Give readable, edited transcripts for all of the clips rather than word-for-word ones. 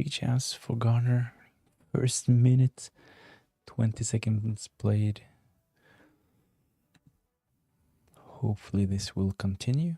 Big chance for Garner. First minute, 20 seconds played. Hopefully this will continue.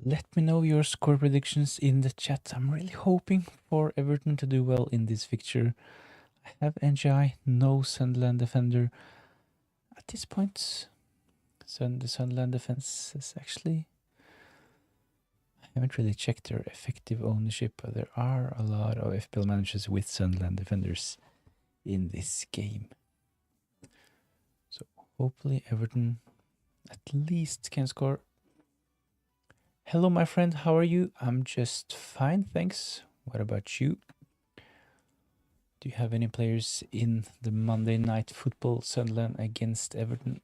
Let me know your score predictions in the chat. I'm really hoping for Everton to do well in this fixture. I have Ndiaye, no Sunderland defender. At this point, the Sunderland defense is actually... I haven't really checked their effective ownership, but there are a lot of FPL managers with Sunderland defenders in this game. So hopefully Everton at least can score. Hello, my friend. How are you? I'm just fine, thanks. What about you? Do you have any players in the Monday Night Football Sunderland against Everton?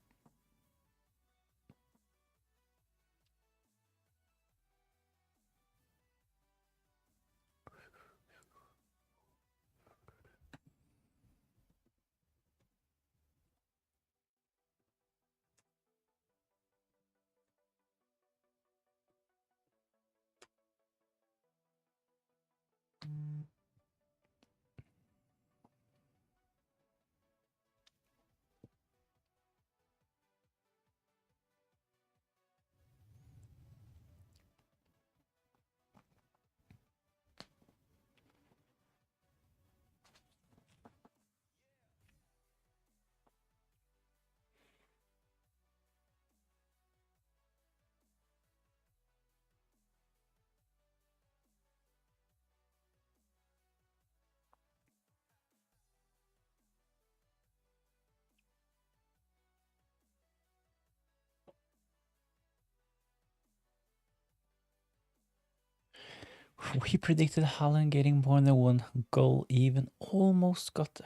We predicted Haaland getting more than one goal, even almost got...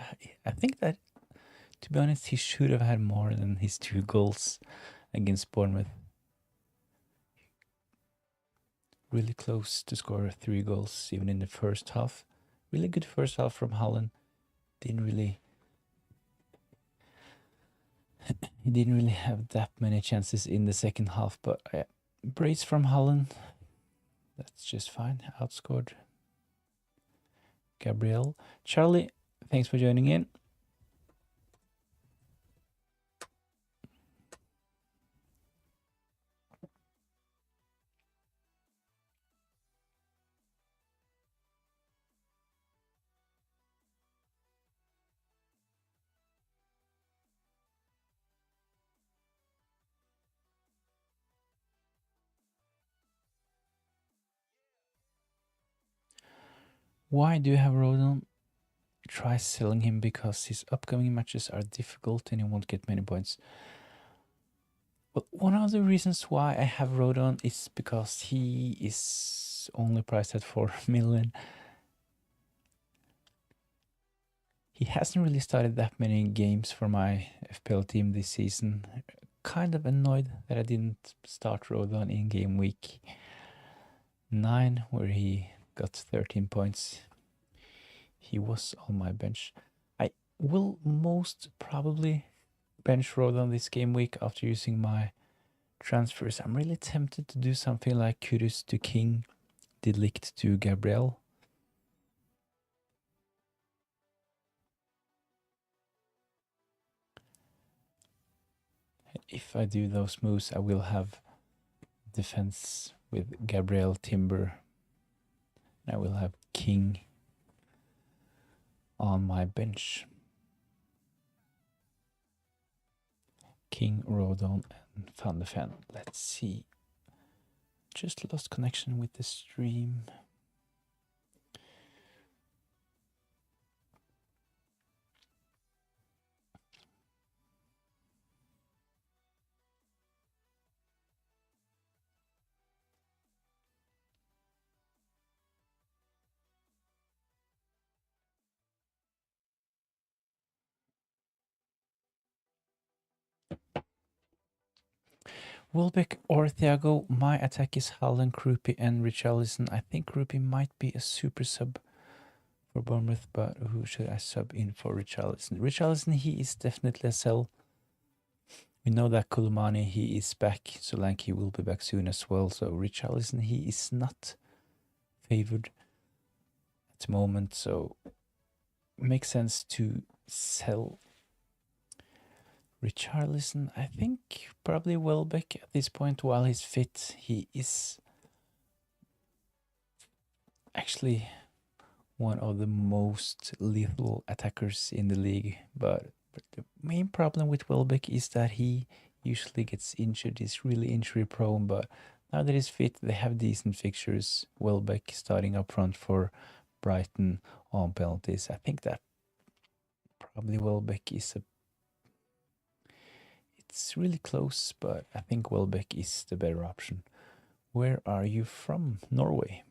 I think that, to be honest, he should have had more than his 2 goals against Bournemouth. Really close to score 3 goals, even in the first half. Really good first half from Haaland. He didn't really have that many chances in the second half, but brace from Haaland. That's just fine. Outscored Gabriel. Charlie, thanks for joining in. Why do you have Rodon? Try selling him because his upcoming matches are difficult and he won't get many points. But one of the reasons why I have Rodon is because he is only priced at 4 million. He hasn't really started that many games for my FPL team this season. Kind of annoyed that I didn't start Rodon in game week 9, where he got 13 points. He was on my bench. will most probably bench Rodon this game week after using my transfers. I'm really tempted to do something like Kudus to King, Delict to Gabriel. If I do those moves, I will have defense with Gabriel Timber. I will have King on my bench. King, Rodon, and Van de Ven. Let's see. Just lost connection with the stream. Welbeck or Thiago, my attack is Haaland, Krupi, and Richarlison. I think Krupi might be a super sub for Bournemouth, but who should I sub in for Richarlison? Richarlison, he is definitely a sell. We know that Kulumani, he is back. Solanke will be back soon as well. So Richarlison, he is not favored at the moment. So it makes sense to sell Richarlison. I think probably Welbeck at this point while he's fit. He is actually one of the most lethal attackers in the league. But the main problem with Welbeck is that he usually gets injured. He's really injury prone, but now that he's fit, they have decent fixtures. Welbeck starting up front for Brighton on penalties. I think that probably Welbeck is a... It's really close, but I think Welbeck is the better option. Where are you from? Norway.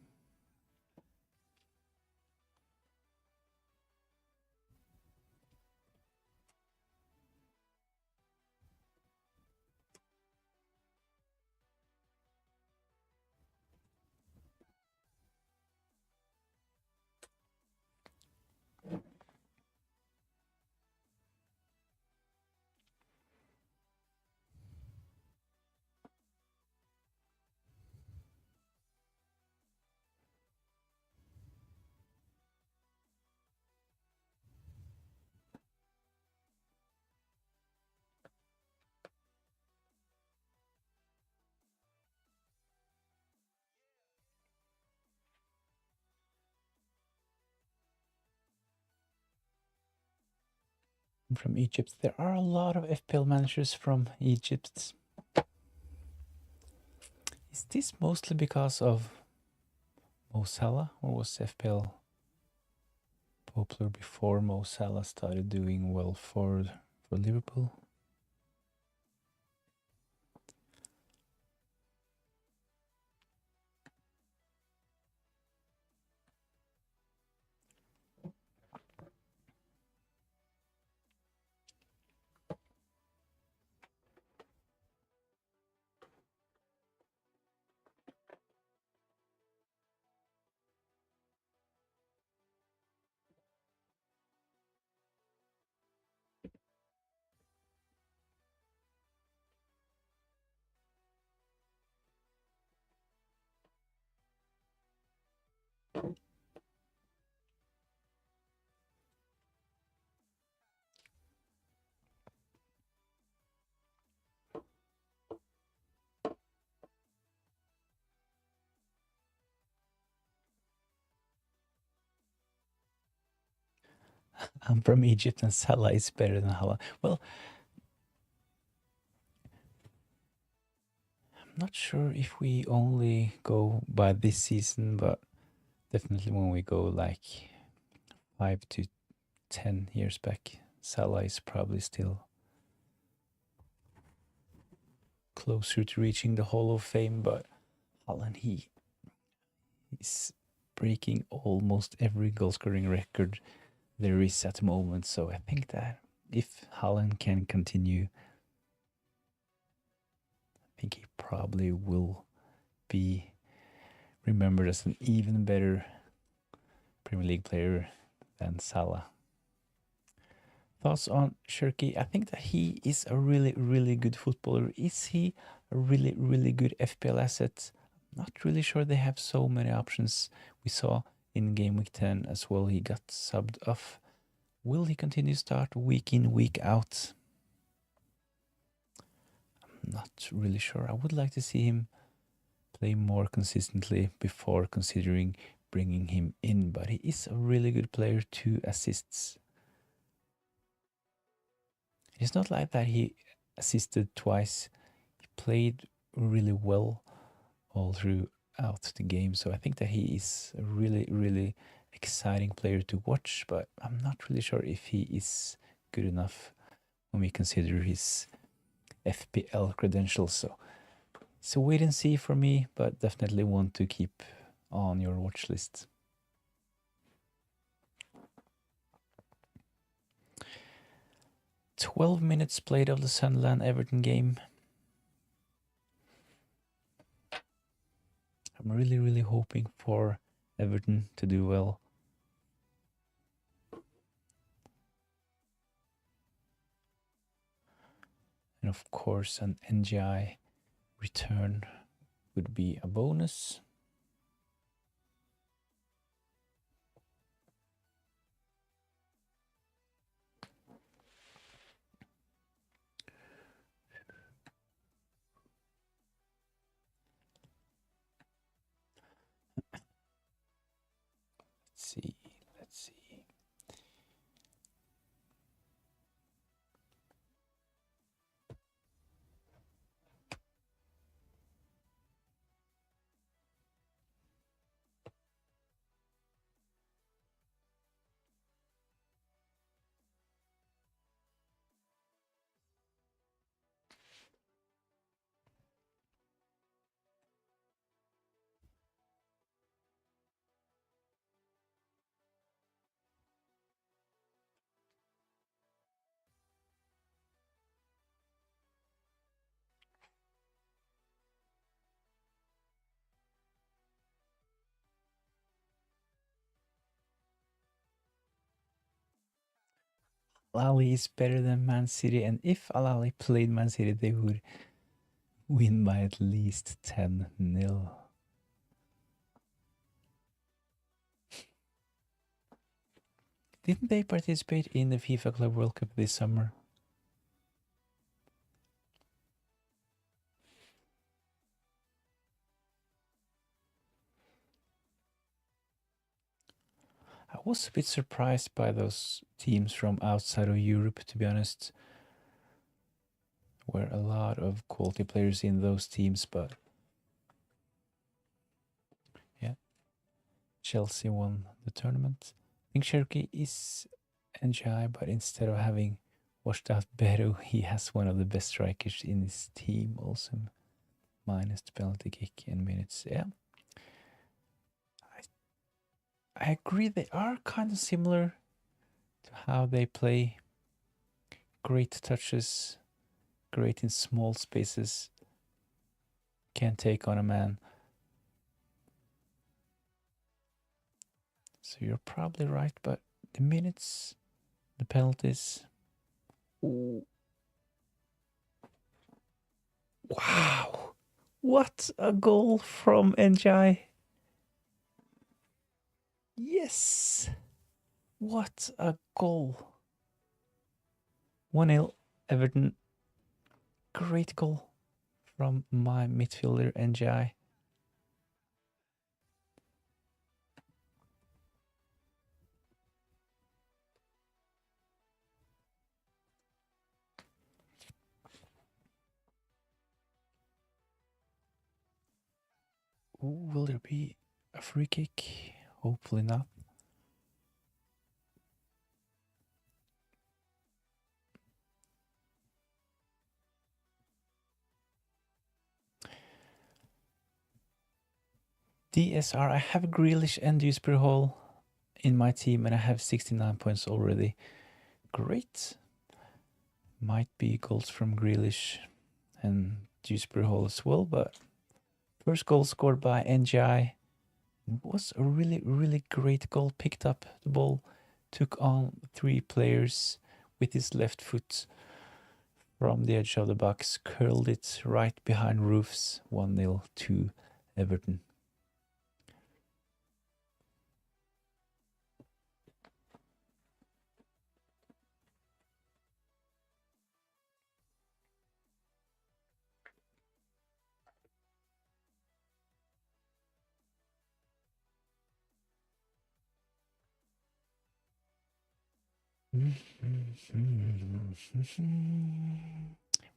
From Egypt. There are a lot of FPL managers from Egypt. Is this mostly because of Mo Salah, or was FPL popular before Mo Salah started doing well for Liverpool? I'm from Egypt and Salah is better than Hala. Well, I'm not sure if we only go by this season, but definitely when we go like 5 to 10 years back, Salah is probably still closer to reaching the Hall of Fame, but Haaland, he is breaking almost every goal scoring record there is at the moment. So I think that if Haaland can continue, I think he probably will be remembered as an even better Premier League player than Salah. Thoughts on Shirky? I think that he is a really, really good footballer. Is he a really, really good FPL asset? Not really sure they have so many options. We saw in game week 10 as well, he got subbed off. Will he continue to start week in, week out? I'm not really sure. I would like to see him play more consistently before considering bringing him in, but he is a really good player, 2 assists. It's not like that he assisted twice. He played really well all throughout the game, so I think that he is a really, really exciting player to watch, but I'm not really sure if he is good enough when we consider his FPL credentials. So it's a wait and see for me, but definitely want to keep on your watch list. 12 minutes played of the Sunderland Everton game. I'm really, really hoping for Everton to do well. And of course, an Ndiaye return would be a bonus. Let's see. Al-Ahly is better than Man City, and if Al-Ahly played Man City, they would win by at least 10-0. Didn't they participate in the FIFA Club World Cup this summer? I was a bit surprised by those teams from outside of Europe, to be honest. Were a lot of quality players in those teams, but yeah, Chelsea won the tournament. I think Cherokee is Ndiaye, but instead of having washed out Beru, he has one of the best strikers in his team also, minus the penalty kick and minutes. Yeah, I agree, they are kind of similar to how they play. Great touches, great in small spaces, can take on a man. So you're probably right, but the minutes, the penalties. Ooh. Wow! What a goal from Ndiaye. Yes! What a goal. 1-0 Everton. Great goal from my midfielder Ndiaye. Will there be a free kick? Hopefully not. DSR, I have Grealish and Dewsbury Hall in my team, and I have 69 points already. Great. Might be goals from Grealish and Dewsbury Hall as well, but first goal scored by Ndiaye. It was a really, really great goal. Picked up the ball, took on 3 players with his left foot from the edge of the box, curled it right behind Roofs, 1-0 to Everton.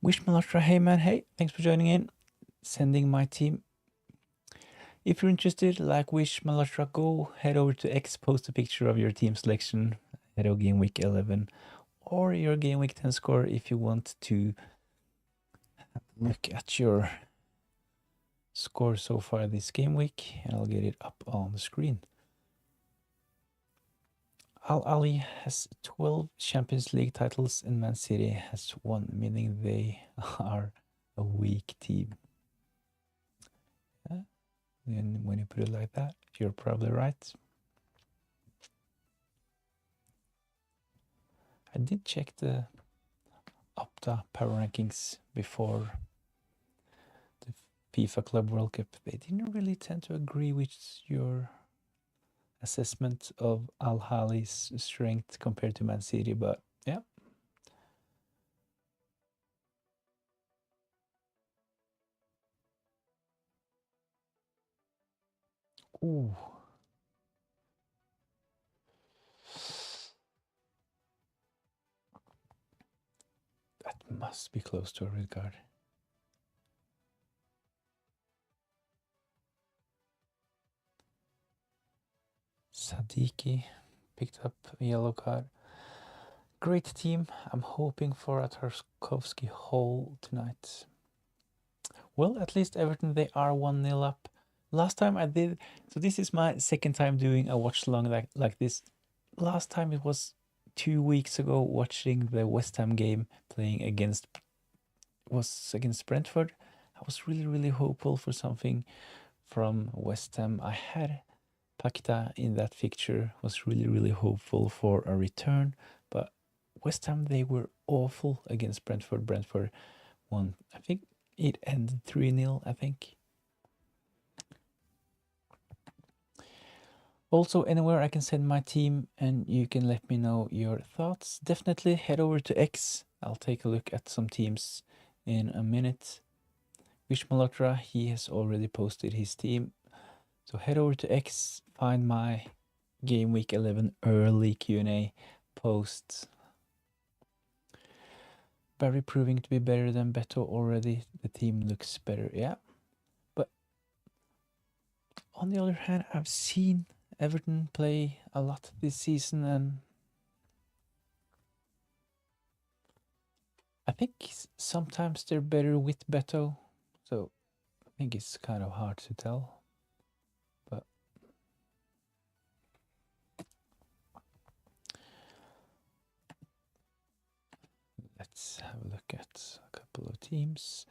Wish Malhotra, hey man, hey, thanks for joining in. Sending my team. If you're interested, like Wish Malhotra, go head over to X, post a picture of your team selection ahead of game week 11 or your game week 10 score if you want to look at your score so far this game week, and I'll get it up on the screen. Al Ali has 12 Champions League titles and Man City has 1, meaning they are a weak team. Yeah. And when you put it like that, you're probably right. I did check the Opta power rankings before the FIFA Club World Cup. They didn't really tend to agree with your assessment of Al Ahly's strength compared to Man City, but yeah. Ooh. That must be close to a red card. Sadiki picked up a yellow card. Great team. I'm hoping for a Tarkovsky hole tonight. Well, at least Everton, they are 1-0 up. Last time I did, so this is my second time doing a watch along like this. Last time it was 2 weeks ago, watching the West Ham game playing against Brentford. I was really hopeful for something from West Ham. I had Pakita in that fixture, was really hopeful for a return, but West Ham, they were awful against Brentford. Brentford won, I think it ended 3-0, I think. Also, anywhere I can send my team and you can let me know your thoughts. Definitely head over to X. I'll take a look at some teams in a minute. Wish Malhotra, he has already posted his team. So head over to X, find my Game Week 11 early Q&A post. Barry proving to be better than Beto already. The team looks better, yeah. But on the other hand, I've seen Everton play a lot this season, and I think sometimes they're better with Beto. So I think it's kind of hard to tell. But let's have a look at a couple of teams.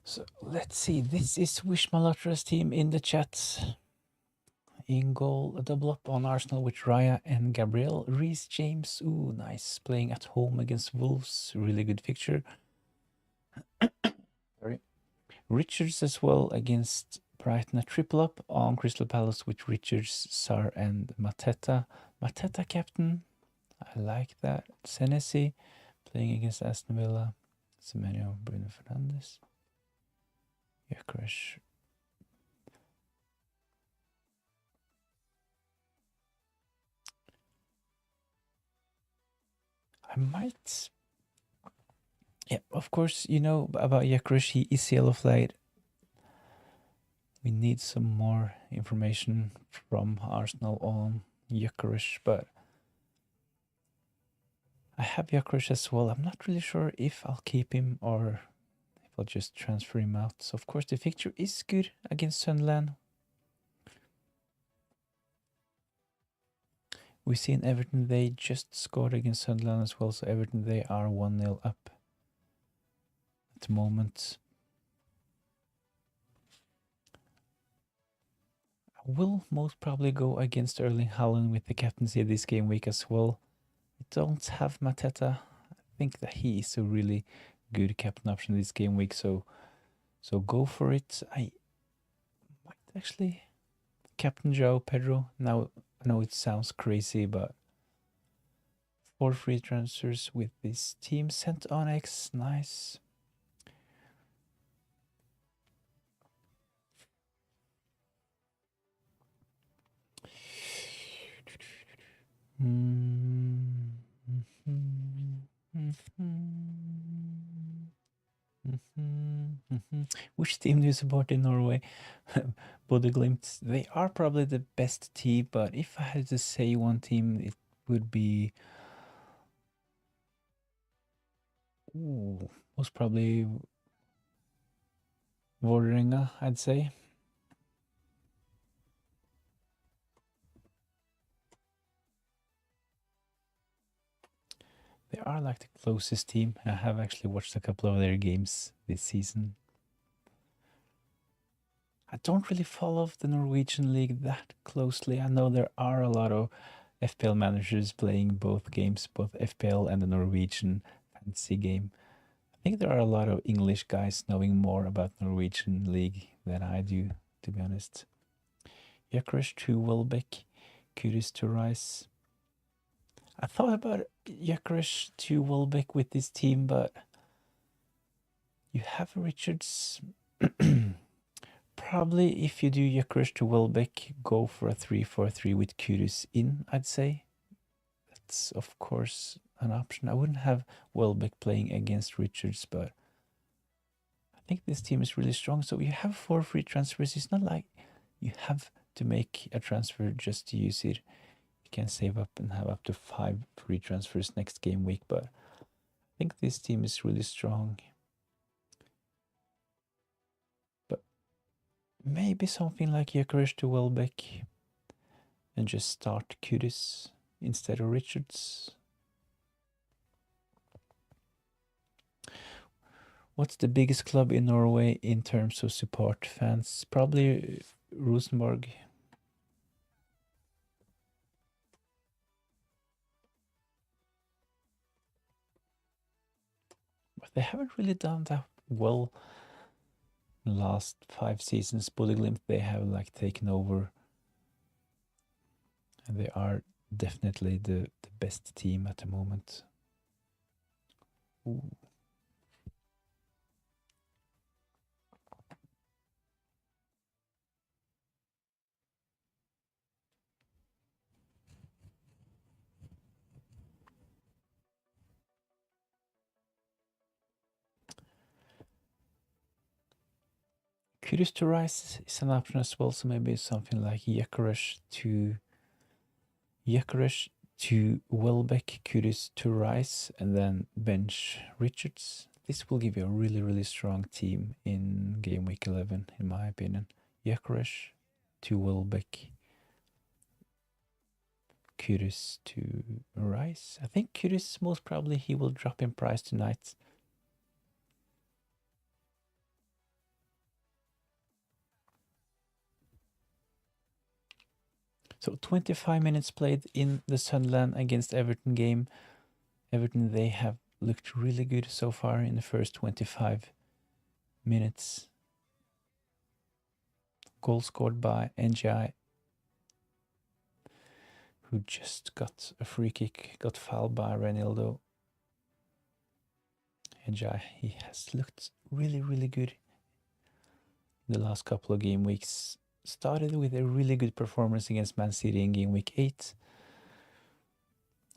So let's see. This is Wish Malhotra's team in the chat. In goal, a double up on Arsenal with Raya and Gabriel. Reece James, ooh, nice. Playing at home against Wolves, really good fixture. Sorry. Richards as well against Brighton, a triple up on Crystal Palace with Richards, Sarr and Mateta. Mateta captain, I like that. Senesi playing against Aston Villa. Semenyo, Bruno Fernandes. Yekresh. I might. Yeah, of course, you know about Yekresh, he is yellow flagged. We need some more information from Arsenal on Yekresh, but I have Gyökeres as well. I'm not really sure if I'll keep him or if I'll just transfer him out. So of course the fixture is good against Sunderland. We see in Everton they just scored against Sunderland as well. So Everton, they are 1-0 up at the moment. I will most probably go against Erling Haaland with the captaincy this game week as well. I don't have Mateta. I think that he is a really good captain option this game week, so go for it. I might actually captain João Pedro. Now I know it sounds crazy, but 4 free transfers with this team. Sent on X, nice. Which team do you support in Norway? Bodø/Glimt. They are probably the best team, but if I had to say one team, it would be most probably Vålerenga, I'd say. They are like the closest team. I have actually watched a couple of their games this season. I don't really follow the Norwegian league that closely. I know there are a lot of FPL managers playing both games, both FPL and the Norwegian fantasy game. I think there are a lot of English guys knowing more about Norwegian league than I do, to be honest. Gyökeres to Welbeck, Kudus to Rice. I thought about Gyökeres to Welbeck with this team, but you have Richards. Probably if you do Gyökeres to Welbeck, go for a 3-4-3 with Kudus in, I'd say. That's, of course, an option. I wouldn't have Welbeck playing against Richards, but I think this team is really strong. So you have 4 free transfers. It's not like you have to make a transfer just to use it. You can save up and have up to 5 free transfers next game week, but I think this team is really strong. But maybe something like Gyökeres to Welbeck and just start Kudus instead of Richards. What's the biggest club in Norway in terms of support fans? Probably Rosenborg. But they haven't really done that well in the last 5 seasons. Bodø/Glimt, they have like taken over. And they are definitely the best team at the moment. Ooh. Kudus to Rice is an option as well, so maybe something like Gyökeres to Welbeck, Kudus to Rice, and then bench Richards. This will give you a really, really strong team in game week 11, in my opinion. Gyökeres to Welbeck, Kudus to Rice. I think Kudus, most probably, he will drop in price tonight. So 25 minutes played in the Sunderland against Everton game. Everton, they have looked really good so far in the first 25 minutes. Goal scored by Ndiaye, who just got a free kick, got fouled by Renildo. Ndiaye, he has looked really, really good in the last couple of game weeks. Started with a really good performance against Man City in game week 8.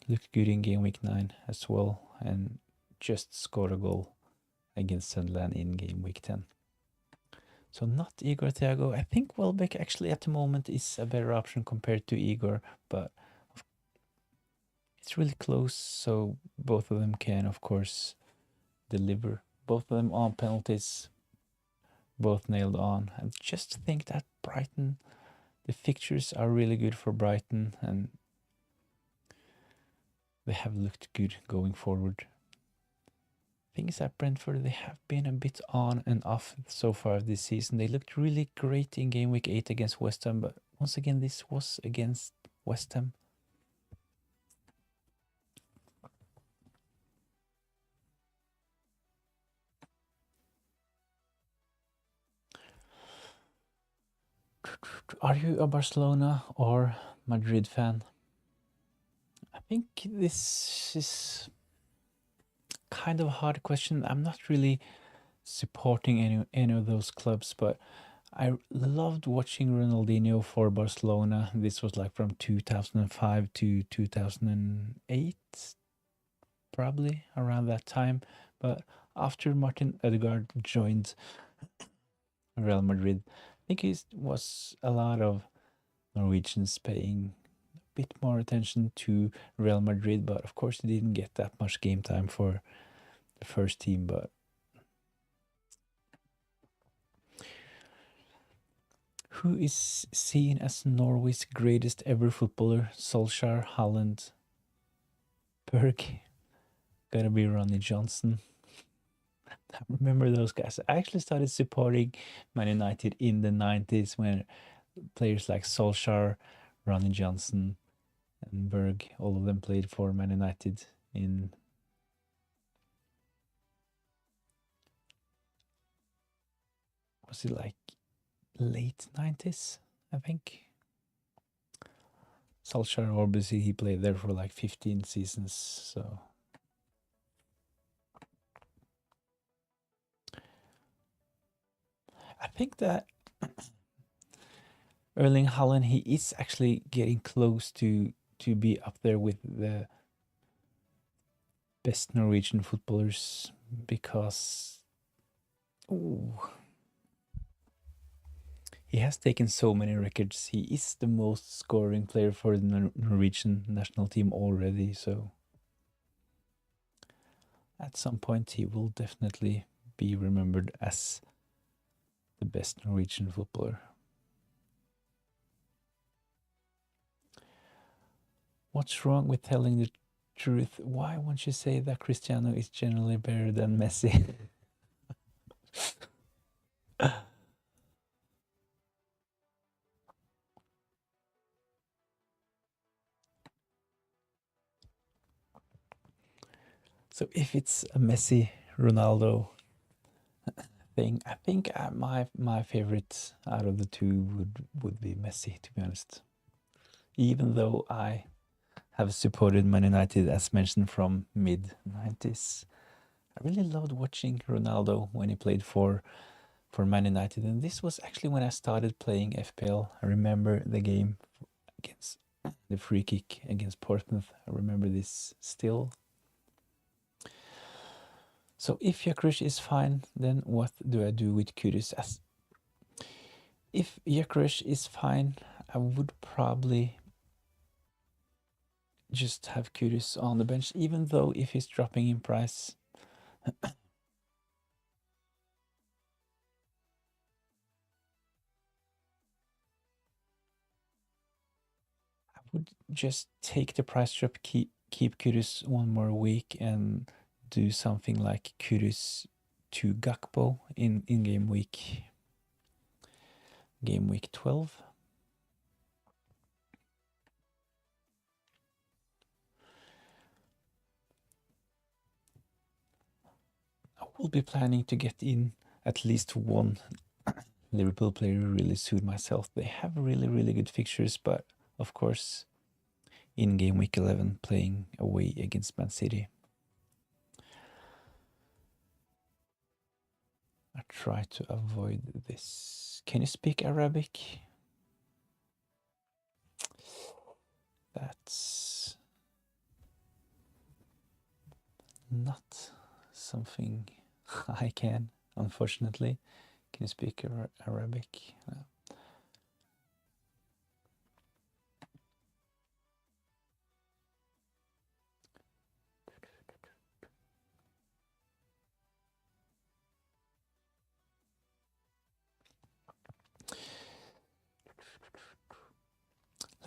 Looked good in game week 9 as well, and just scored a goal against Sunderland in game week 10. So not Igor Thiago. I think Welbeck actually at the moment is a better option compared to Igor, but it's really close, so both of them can, of course, deliver. Both of them on penalties, both nailed on. I just think that Brighton, the fixtures are really good for Brighton, and they have looked good going forward. Thing is that Brentford, they have been a bit on and off so far this season. They looked really great in game week 8 against West Ham, but once again, this was against West Ham. Are you a Barcelona or Madrid fan? I think this is kind of a hard question. I'm not really supporting any of those clubs, but I loved watching Ronaldinho for Barcelona. This was like from 2005 to 2008, probably around that time. But after Martin Ødegaard joined Real Madrid, I think it was a lot of Norwegians paying a bit more attention to Real Madrid, but of course he didn't get that much game time for the first team. But who is seen as Norway's greatest ever footballer? Solskjaer, Haaland, Berg. Gotta be Ronnie Johnson. I remember those guys. I actually started supporting Man United in the 90s when players like Solskjaer, Ronnie Johnson, and Berg, all of them played for Man United in was it like late 90s, I think. Solskjaer, obviously, he played there for like 15 seasons, so. I think that Erling Haaland, he is actually getting close to be up there with the best Norwegian footballers because he has taken so many records. He is the most scoring player for the Norwegian national team already, so at some point he will definitely be remembered as the best Norwegian footballer. What's wrong with telling the truth? Why won't you say that Cristiano is generally better than Messi? So if it's a Messi Ronaldo thing, I think my favorite out of the two would be Messi, to be honest. Even though I have supported Man United, as mentioned, from mid 90s. I really loved watching Ronaldo when he played for Man United, and this was actually when I started playing FPL. I remember the game against the free kick against Portsmouth. I remember this still. So if Jakrush is fine, then what do I do with Kudus? If Jakrush is fine, I would probably just have Kudus on the bench, even though if he's dropping in price. I would just take the price drop, keep Kudus one more week, and do something like Kudus to Gakpo in game week 12. I will be planning to get in at least one Liverpool player really suit myself. They have really good fixtures, but of course in game week 11 playing away against Man City. I try to avoid this. Can you speak Arabic? That's not something I can, unfortunately. Can you speak Arabic?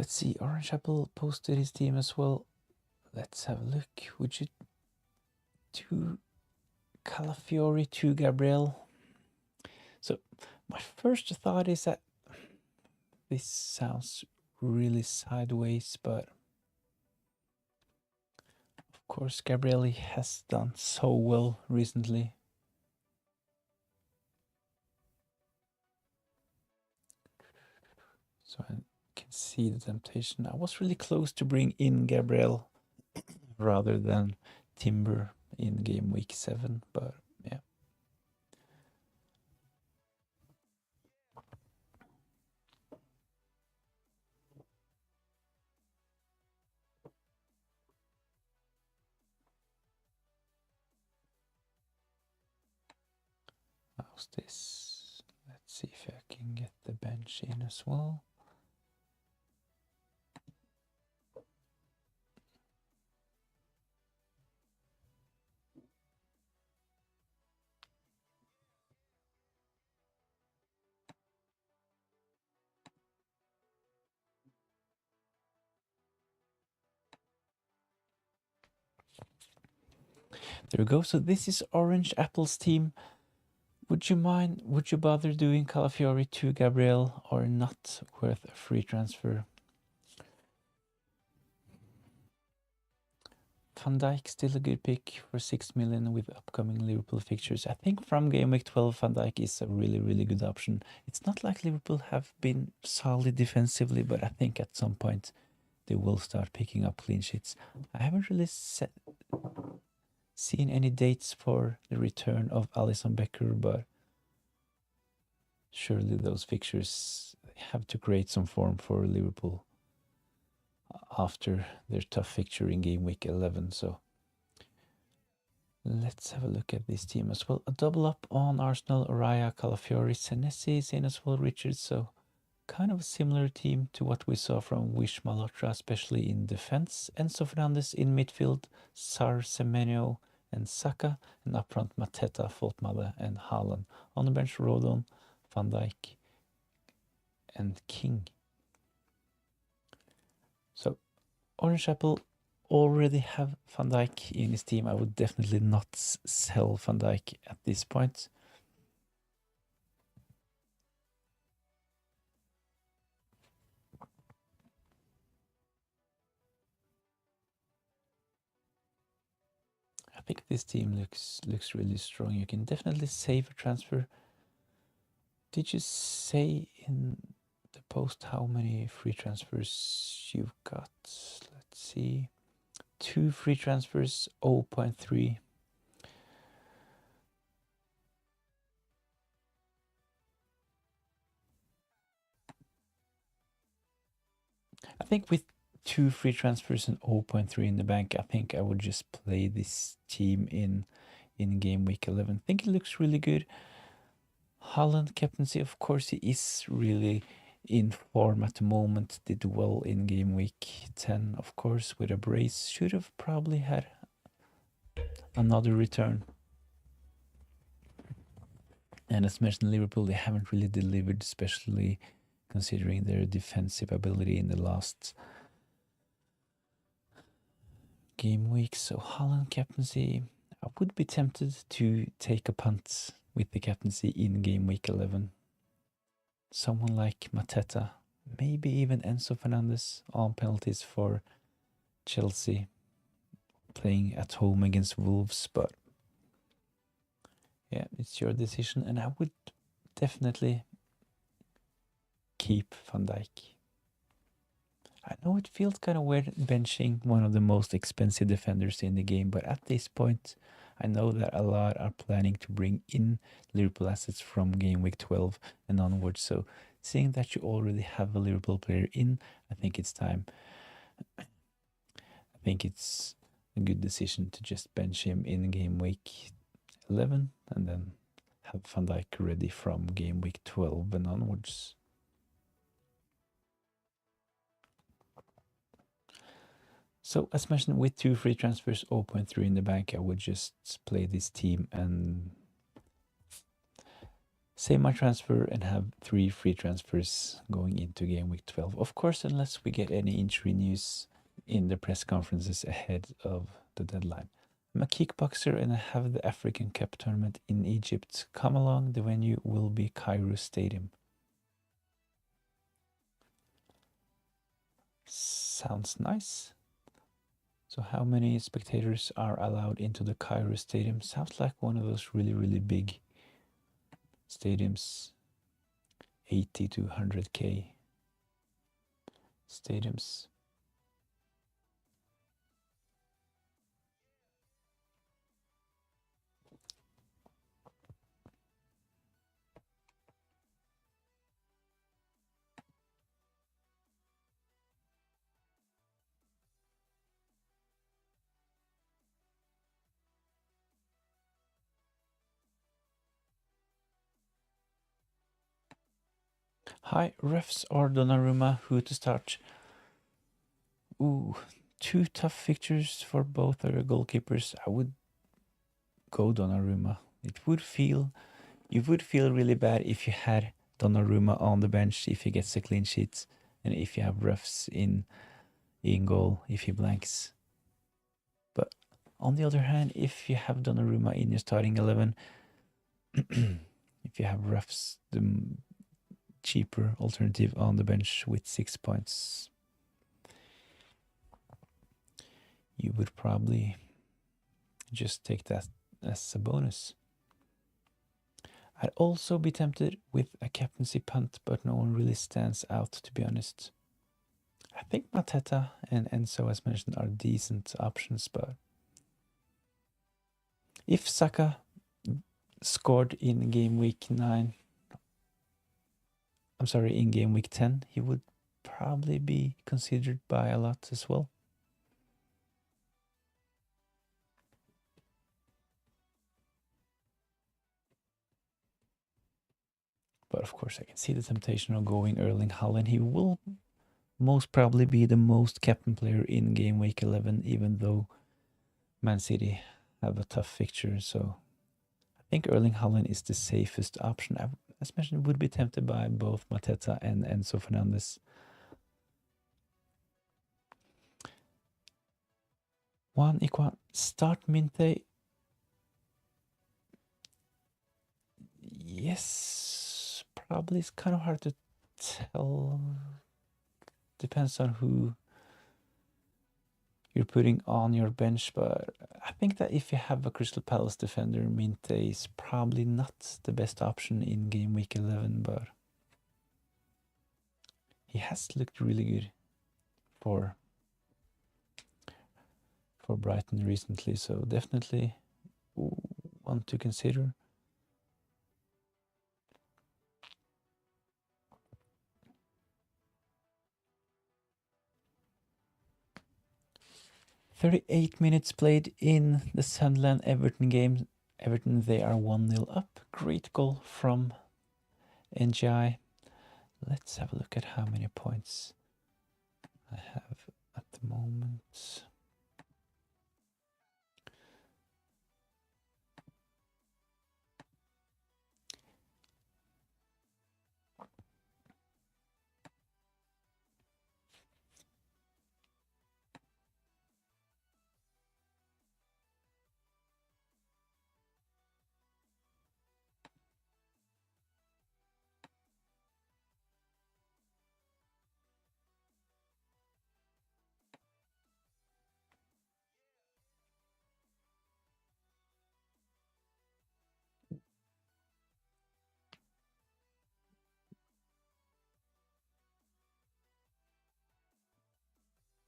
let's see, Orange Apple posted his team as well. Let's have a look. Would you do Calafiori to Gabriel? So my first thought is that this sounds really sideways, but of course Gabriel has done so well recently. So I can see the temptation. I was really close to bring in Gabriel rather than Timber in game week 7, but yeah. How's this? Let's see if I can get the bench in as well. There we go. So this is Orange Apple's team. Would you bother doing Calafiori to Gabriel or not worth a free transfer? Van Dijk still a good pick for 6 million with upcoming Liverpool fixtures. I think from game week 12 Van Dijk is a really good option. It's not like Liverpool have been solid defensively, but I think at some point they will start picking up clean sheets. I haven't really seen any dates for the return of Alisson Becker, but surely those fixtures have to create some form for Liverpool after their tough fixture in game week 11. So let's have a look at this team as well. A double up on Arsenal, Raya, Calafiori, Senesi is in as well, Richards. So kind of a similar team to what we saw from Wish Malhotra, especially in defense. Enzo Fernandez in midfield, Sar, Semenyo, and Saka, and up front Mateta, Foltmade, and Haaland. On the bench, Rodon, Van Dijk, and King. So Orange Apple already have Van Dijk in his team. I would definitely not sell Van Dijk at this point. I think this team looks really strong. You can definitely save a transfer. Did you say in the post how many free transfers you've got? Let's see. 2 free transfers, 0.3. I think with 2 free transfers and 0.3 in the bank, I think I would just play this team in game week 11. I think it looks really good. Haaland captaincy, of course, he is really in form at the moment. Did well in game week 10, of course, with a brace. Should have probably had another return. And as mentioned, Liverpool, they haven't really delivered, especially considering their defensive ability in the last game week. So Haaland captaincy, I would be tempted to take a punt with the captaincy in game week 11. Someone like Mateta, maybe even Enzo Fernandez on penalties for Chelsea, playing at home against Wolves, but yeah, it's your decision, and I would definitely keep Van Dijk. I know it feels kind of weird benching one of the most expensive defenders in the game, but at this point, I know that a lot are planning to bring in Liverpool assets from game week 12 and onwards. So seeing that you already have a Liverpool player in, I think it's time. I think it's a good decision to just bench him in game week 11 and then have Van Dijk ready from game week 12 and onwards. So as mentioned, with 2 free transfers, 0.3 in the bank, I would just play this team and save my transfer and have 3 free transfers going into game week 12. Of course, unless we get any injury news in the press conferences ahead of the deadline. I'm a kickboxer and I have the African Cup tournament in Egypt. Come along, the venue will be Cairo Stadium. Sounds nice. So how many spectators are allowed into the Cairo Stadium? Sounds like one of those really, really big stadiums. 80 to 100k stadiums. Hi, refs or Donnarumma, who to start? Ooh, 2 tough fixtures for both our goalkeepers. I would go Donnarumma. You would feel really bad if you had Donnarumma on the bench if he gets a clean sheet, and if you have refs in goal if he blanks. But on the other hand, if you have Donnarumma in your starting 11, if you have refs, the cheaper alternative on the bench with 6 points, you would probably just take that as a bonus. I'd also be tempted with a captaincy punt, but no one really stands out, to be honest. I think Mateta and Enzo, as mentioned, are decent options, but if Saka scored in game week 9, I'm sorry, in game week 10, he would probably be considered by a lot as well. But of course, I can see the temptation of going Erling Haaland. He will most probably be the most captain player in game week 11, even though Man City have a tough fixture. So I think Erling Haaland is the safest option. I, as mentioned, would be tempted by both Mateta and Enzo Fernandez. One equal start Minte. Yes, probably. It's kind of hard to tell. Depends on who you're putting on your bench, but I think that if you have a Crystal Palace defender, Minte is probably not the best option in game week 11, but he has looked really good for Brighton recently, so definitely one to consider. "38 minutes played in the Sunderland Everton game. Everton, they are 1-0 up. Great goal from Ndiaye. Let's have a look at how many points I have at the moment.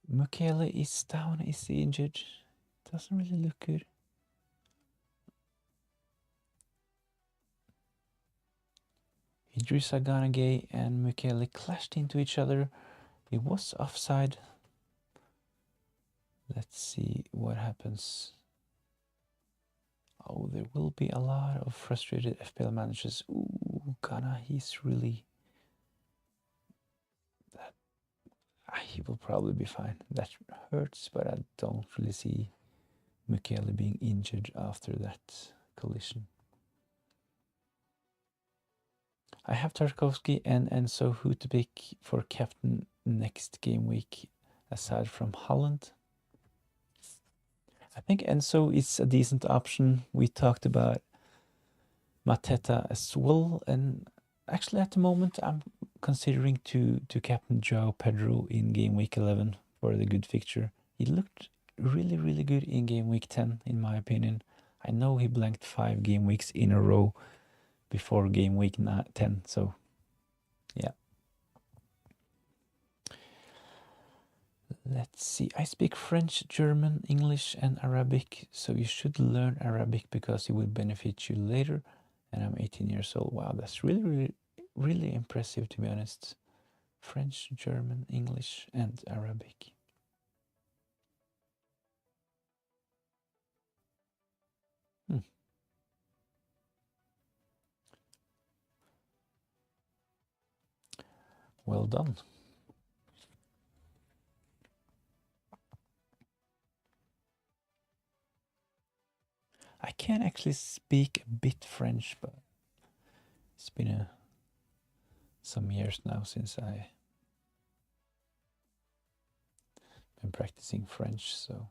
Mukiele is down. Is he injured? Doesn't really look good. Idrissa Ganagay and Mukiele clashed into each other. It was offside. Let's see what happens. Oh, there will be a lot of frustrated FPL managers. Ooh, Ghana, he's really... he will probably be fine. That hurts, but I don't really see Mukiele being injured after that collision. I have Tarkovsky and Enzo, who to pick for captain next game week aside from Holland. I think Enzo is a decent option. We talked about Mateta as well, and actually at the moment I'm considering to captain João Pedro in game week 11 for the good fixture. He looked really good in game week 10 in my opinion. I know he blanked 5 game weeks in a row before game week 10, so yeah. Let's see, I speak French, German, English and Arabic, so you should learn Arabic because it will benefit you later. And I'm 18 years old. Wow, that's really impressive, to be honest. French, German, English and Arabic. Well done. I can actually speak a bit French, but it's been some years now since I been practicing French, so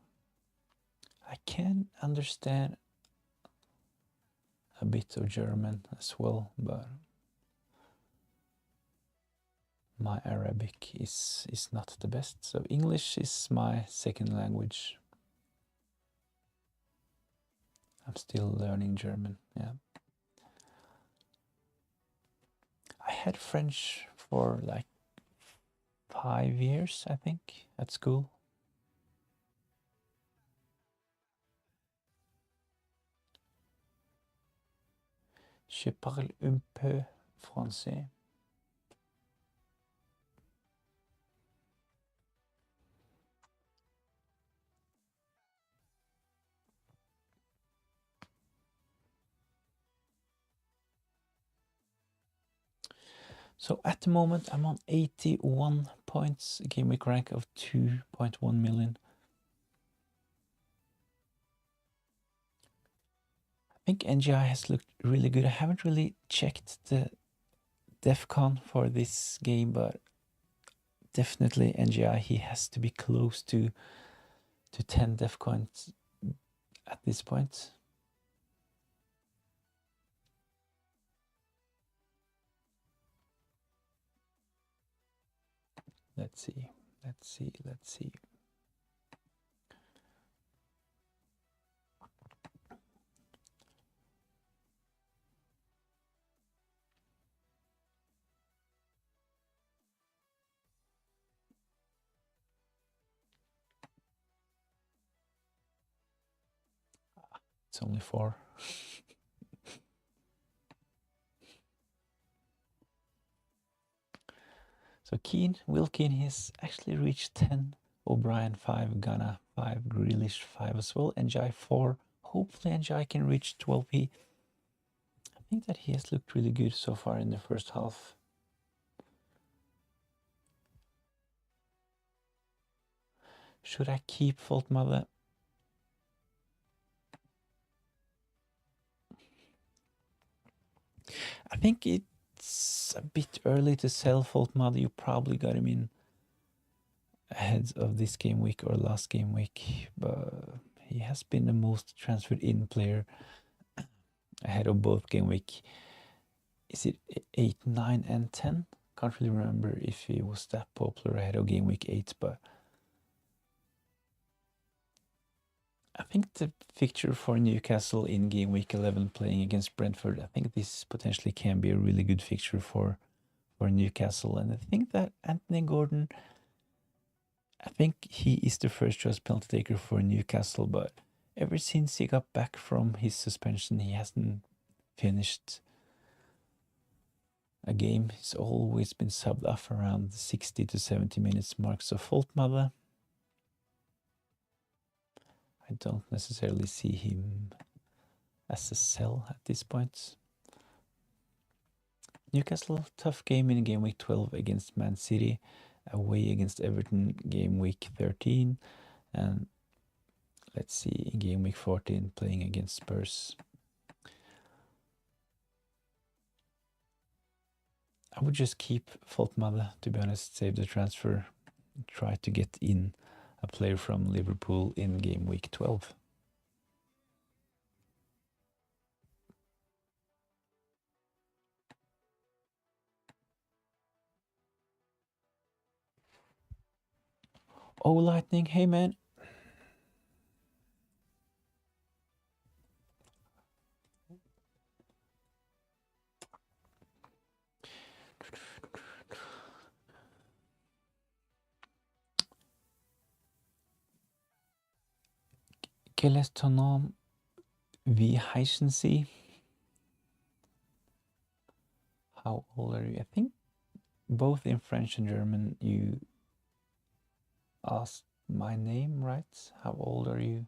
I can understand a bit of German as well, but my Arabic is not the best. So English is my second language. I'm still learning German, yeah. I had French for like 5 years, I think, at school. Je parle un peu français. So at the moment, I'm on 81 points, a game week rank of 2.1 million. I think Ndiaye has looked really good. I haven't really checked the DEFCON for this game, but definitely Ndiaye, he has to be close to 10 DEFCONs at this point. Let's see. It's only 4. So Will Keane has actually reached 10. O'Brien 5, Ghana 5, Grealish 5 as well, Ndiaye 4. Hopefully Ndiaye can reach 12p. I think that he has looked really good so far in the first half. Should I keep Fault Mother? I think it's a bit early to sell Fault Mother. You probably got him in ahead of this game week or last game week, but he has been the most transferred in player ahead of both game week. Is it 8, 9 and 10? Can't really remember if he was that popular ahead of game week 8, but I think the fixture for Newcastle in game week 11 playing against Brentford, I think this potentially can be a really good fixture for Newcastle. And I think that Anthony Gordon, I think he is the first choice penalty taker for Newcastle, but ever since he got back from his suspension, he hasn't finished a game. He's always been subbed off around the 60 to 70 minutes mark. So Fault Mother, I don't necessarily see him as a sell at this point. Newcastle, tough game in game week 12 against Man City, away against Everton game week 13, and let's see, in game week 14 playing against Spurs. I would just keep Foltmale, to be honest, save the transfer, try to get in a player from Liverpool in game week 12. Oh, Lightning, hey man. Quel est ton nom? Wie heißen Sie? How old are you? I think both in French and German you asked my name, right? How old are you?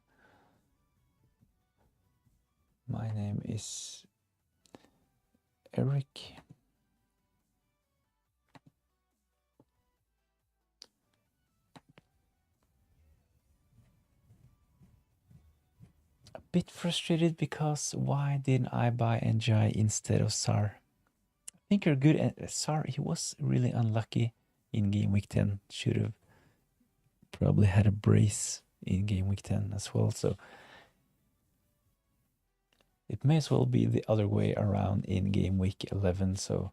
My name is Eric. A bit frustrated because why didn't I buy Ndiaye instead of Sar? I think you're good at Sar. He was really unlucky in game week 10. Should have probably had a brace in game week 10 as well. So it may as well be the other way around in game week 11. So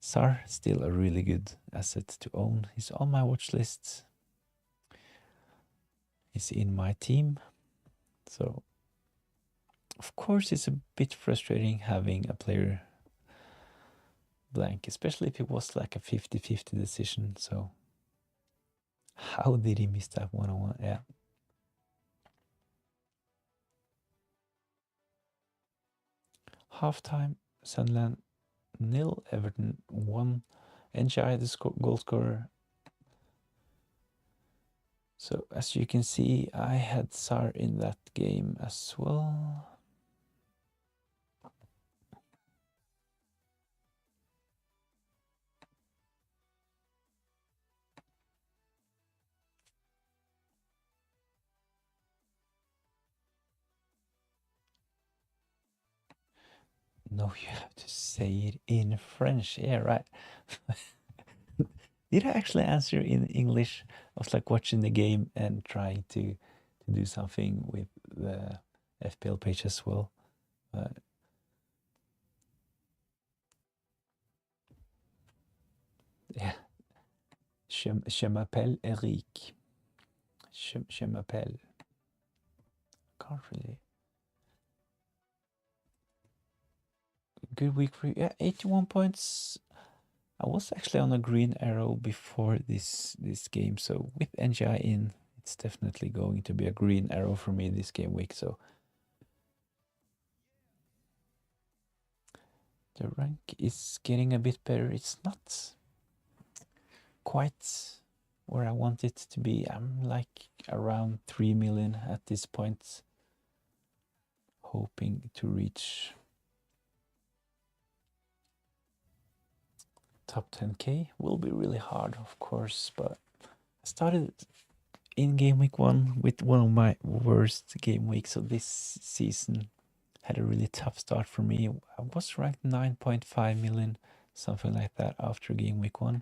Sar, still a really good asset to own. He's on my watch list. He's in my team. So, of course, it's a bit frustrating having a player blank, especially if it was like a 50-50 decision. So, how did he miss that 1-on-1? Yeah. Halftime, Sunderland 0, Everton 1. Ndiaye, the goal scorer. So, as you can see, I had Sar in that game as well. No, you have to say it in French. Yeah, right. Did I actually answer in English? I was like watching the game and trying to do something with the FPL page as well. Yeah. Je m'appelle Eric. Je m'appelle. Can't really. Good week for you. Yeah, 81 points. I was actually on a green arrow before this game, so with Ndiaye in, it's definitely going to be a green arrow for me this game week. So the rank is getting a bit better. It's not quite where I want it to be. I'm like around 3 million at this point, hoping to reach top 10k. Will be really hard, of course, but I started in game week 1 with one of my worst game weeks of this season. Had a really tough start for me. I was ranked 9.5 million, something like that, after game week 1.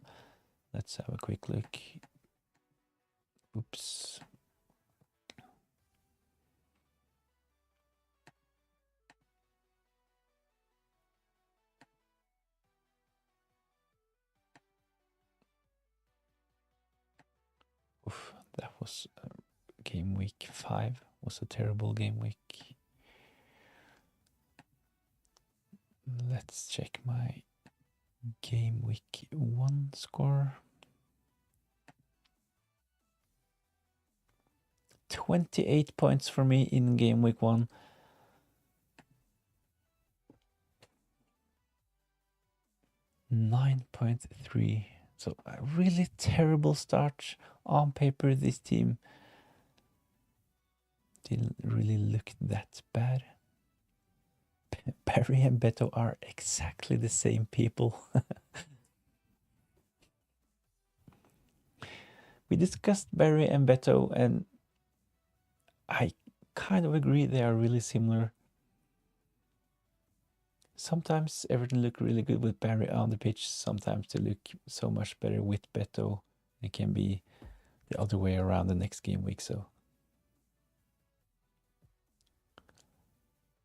Let's have a quick look. Oops. Oof, that was game week 5. Was a terrible game week. Let's check my game week 1 score. 28 points for me in game week 1. $9.3. So a really terrible start. On paper, this team didn't really look that bad. Barry and Beto are exactly the same people. We discussed Barry and Beto, and I kind of agree they are really similar. Sometimes Everton look really good with Barry on the pitch. Sometimes they look so much better with Beto. It can be the other way around the next game week. So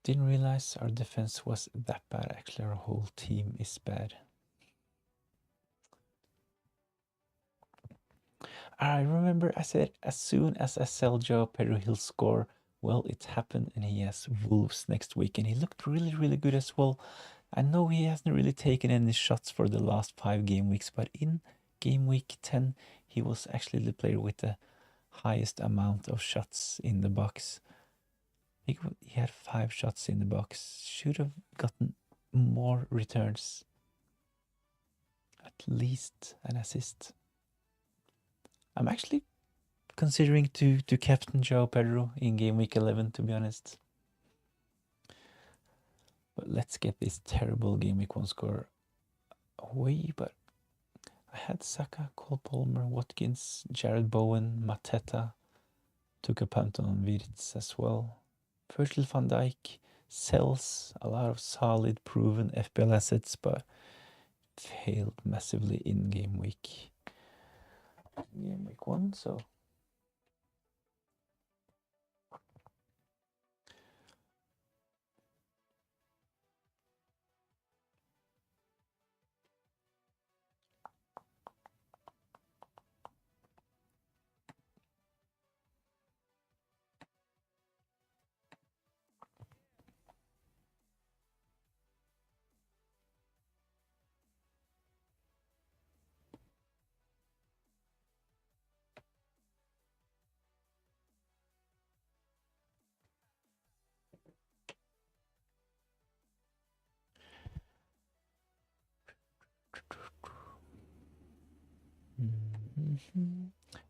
didn't realize our defense was that bad. Actually, our whole team is bad. I remember I said as soon as I sell Joe Pedro, he'll score. Well, it happened, and he has Wolves next week, and he looked really, really good as well. I know he hasn't really taken any shots for the last 5 game weeks, but in game week 10, he was actually the player with the highest amount of shots in the box. He had 5 shots in the box. Should have gotten more returns. At least an assist. I'm actually considering to captain Joao Pedro in game week 11, to be honest. But let's get this terrible game week 1 score away. But I had Saka, Cole Palmer, Watkins, Jared Bowen, Mateta. Took a punt on Wirtz as well. Virgil van Dijk sells a lot of solid, proven FPL assets, but failed massively in game week 1. So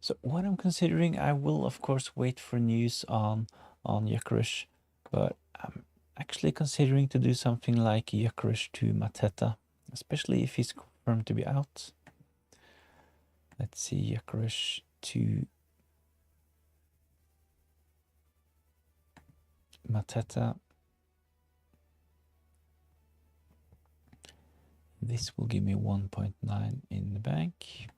So what I'm considering, I will of course wait for news on Gyökeres, but I'm actually considering to do something like Gyökeres to Mateta, especially if he's confirmed to be out. Let's see, Gyökeres to Mateta. This will give me 1.9 in the bank.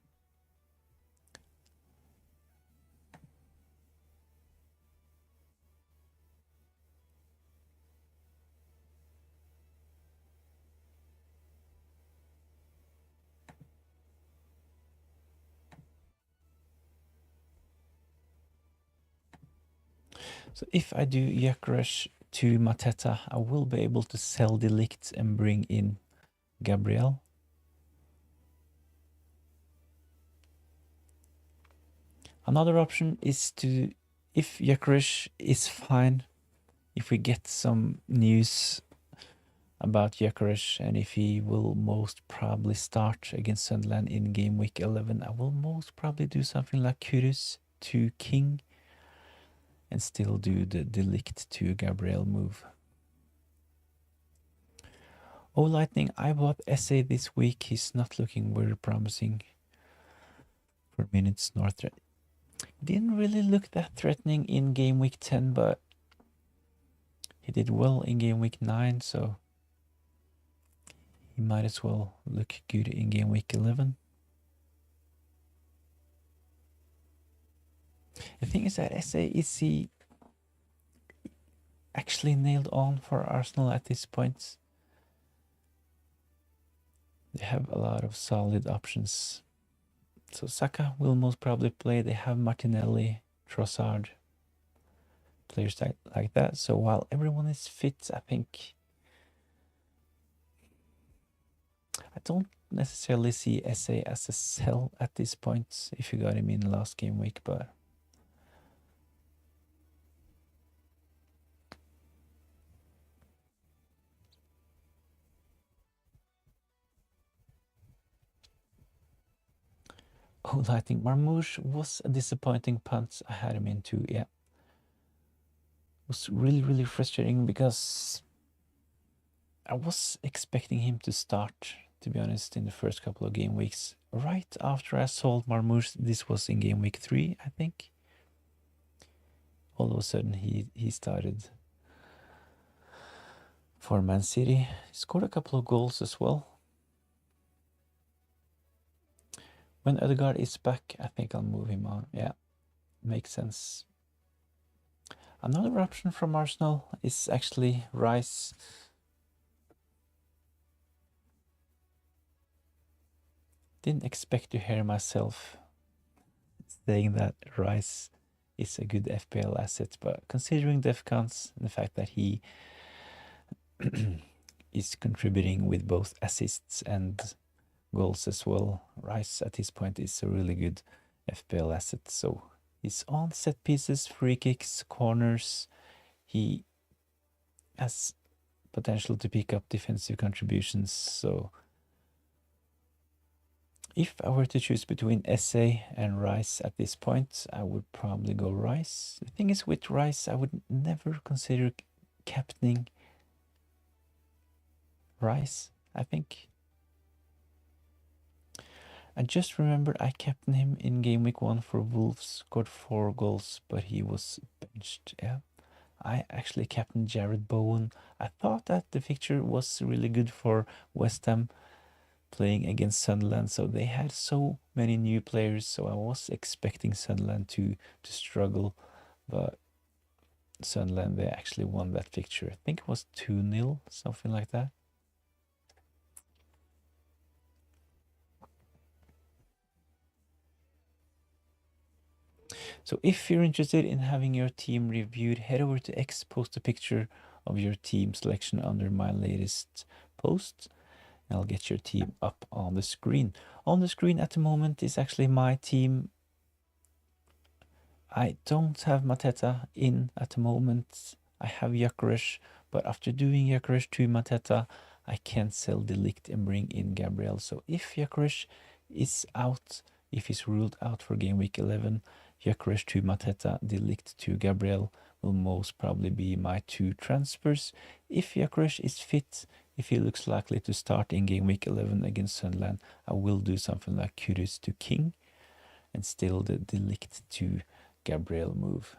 So if I do Gyökeres to Mateta, I will be able to sell De Ligt and bring in Gabriel. Another option is to, if Gyökeres is fine, if we get some news about Gyökeres and if he will most probably start against Sunderland in game week 11, I will most probably do something like Kudus to King and still do the De Ligt to Gabriel move. Oh, Lightning, I bought SA this week. He's not looking very promising for minutes nor threat. Didn't really look that threatening in game week 10, but he did well in game week 9, so he might as well look good in game week 11. The thing is that SA, is he actually nailed on for Arsenal at this point? They have a lot of solid options. So Saka will most probably play. They have Martinelli, Trossard, players like that. So while everyone is fit, I think I don't necessarily see SA as a sell at this point if you got him in last game week, but oh, I think Marmouche was a disappointing punt. I had him into, yeah. It was really, really frustrating because I was expecting him to start, to be honest, in the first couple of game weeks. Right after I sold Marmouche, this was in game week 3, I think. All of a sudden, he started for Man City. He scored a couple of goals as well. When Ødegaard is back, I think I'll move him on. Yeah, makes sense. Another option from Arsenal is actually Rice. Didn't expect to hear myself saying that Rice is a good FPL asset, but considering def counts and the fact that he is contributing with both assists and goals as well, Rice at this point is a really good FPL asset. So he's on set pieces, free kicks, corners. He has potential to pick up defensive contributions. So if I were to choose between Essay and Rice at this point, I would probably go Rice. The thing is, with Rice, I would never consider captaining Rice, I think. I just remembered I captained him in game week 1 for Wolves, scored 4 goals, but he was benched. Yeah, I actually captained Jared Bowen. I thought that the fixture was really good for West Ham playing against Sunderland, so they had so many new players, so I was expecting Sunderland to struggle, but Sunderland, they actually won that fixture. I think it was 2-0, something like that. So if you're interested in having your team reviewed, head over to X, post a picture of your team selection under my latest post. I'll get your team up on the screen. On the screen at the moment is actually my team. I don't have Mateta in at the moment. I have Gyökeres, but after doing Gyökeres to Mateta, I can't sell De Ligt and bring in Gabriel. So if Gyökeres is out, if he's ruled out for game week 11, Gyökeres to Mateta, De Ligt to Gabriel will most probably be my 2 transfers. If Gyökeres is fit, if he looks likely to start in game week 11 against Sunderland, I will do something like Kudus to King and still the De Ligt to Gabriel move.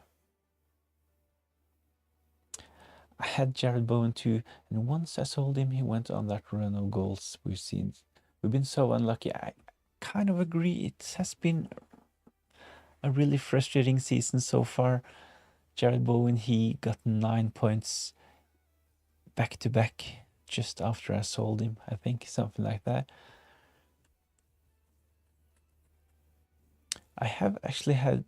I had Jared Bowen too, and once I sold him, he went on that run of goals we've seen. We've been so unlucky. I kind of agree. It has been a really frustrating season so far. Jared Bowen, he got 9 points back to back just after I sold him, I think, something like that. I have actually had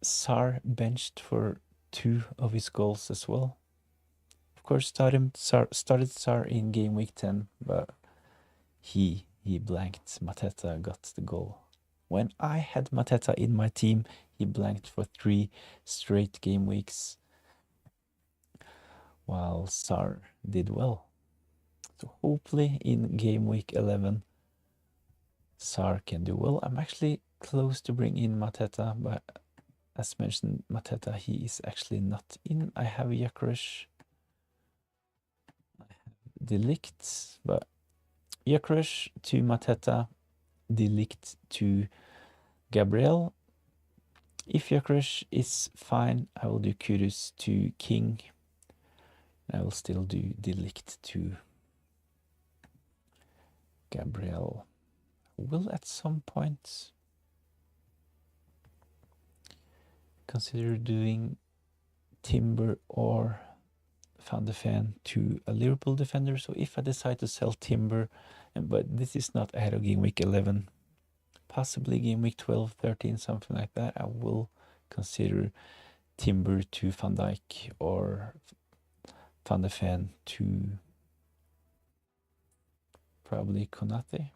Sar benched for 2 of his goals as well. Of course, started Sar in game week 10, but he blanked. Mateta got the goal. When I had Mateta in my team, he blanked for 3 straight game weeks, while Sar did well. So hopefully in game week 11, Sar can do well. I'm actually close to bring in Mateta, but as mentioned, Mateta, he is actually not in. I have Gyökeres, I have De Ligt, but Gyökeres to Mateta, De Ligt to Gabriel. If Gyökeres is fine, I will do Kudus to King. I will still do De Ligt to Gabriel. Will at some point consider doing Timber or Van de Ven to a Liverpool defender. So if I decide to sell Timber, but this is not ahead of game week 11, possibly game week 12, 13, something like that, I will consider Timber to Van Dijk or Van de Ven to probably Konate.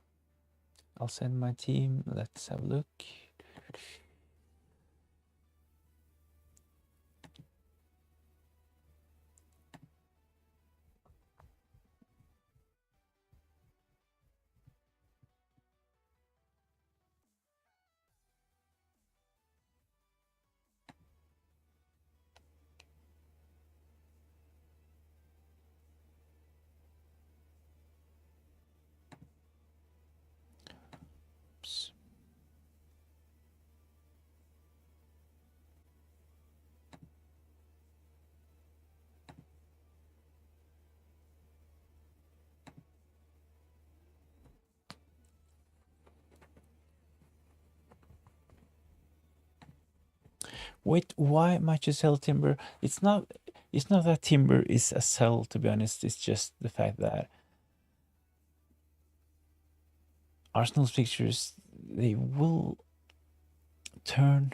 I'll send my team. Let's have a look. Oops. Wait, why might you sell Timber? It's not that Timber is a sell, to be honest. It's just the fact that Arsenal's fixtures, they will turn,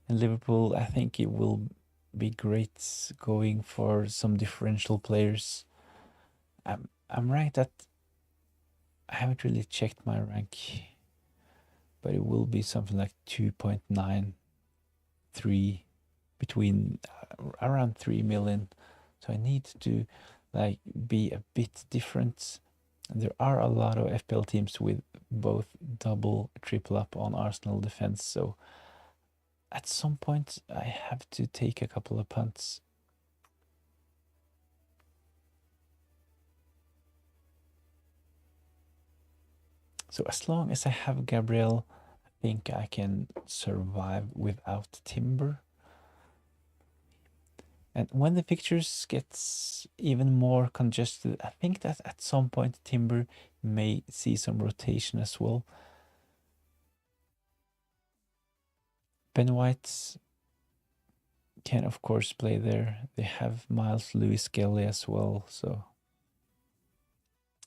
and Liverpool, I think it will be great going for some differential players. I'm right that I haven't really checked my rank, but it will be something like 2.93, between around 3 million. So I need to like be a bit different. And there are a lot of FPL teams with both double, triple up on Arsenal defense. So at some point I have to take a couple of punts. So as long as I have Gabriel, I think I can survive without Timber. And when the fixtures gets even more congested, I think that at some point Timber may see some rotation as well. Ben White can of course play there. They have Miles Lewis Kelly as well, so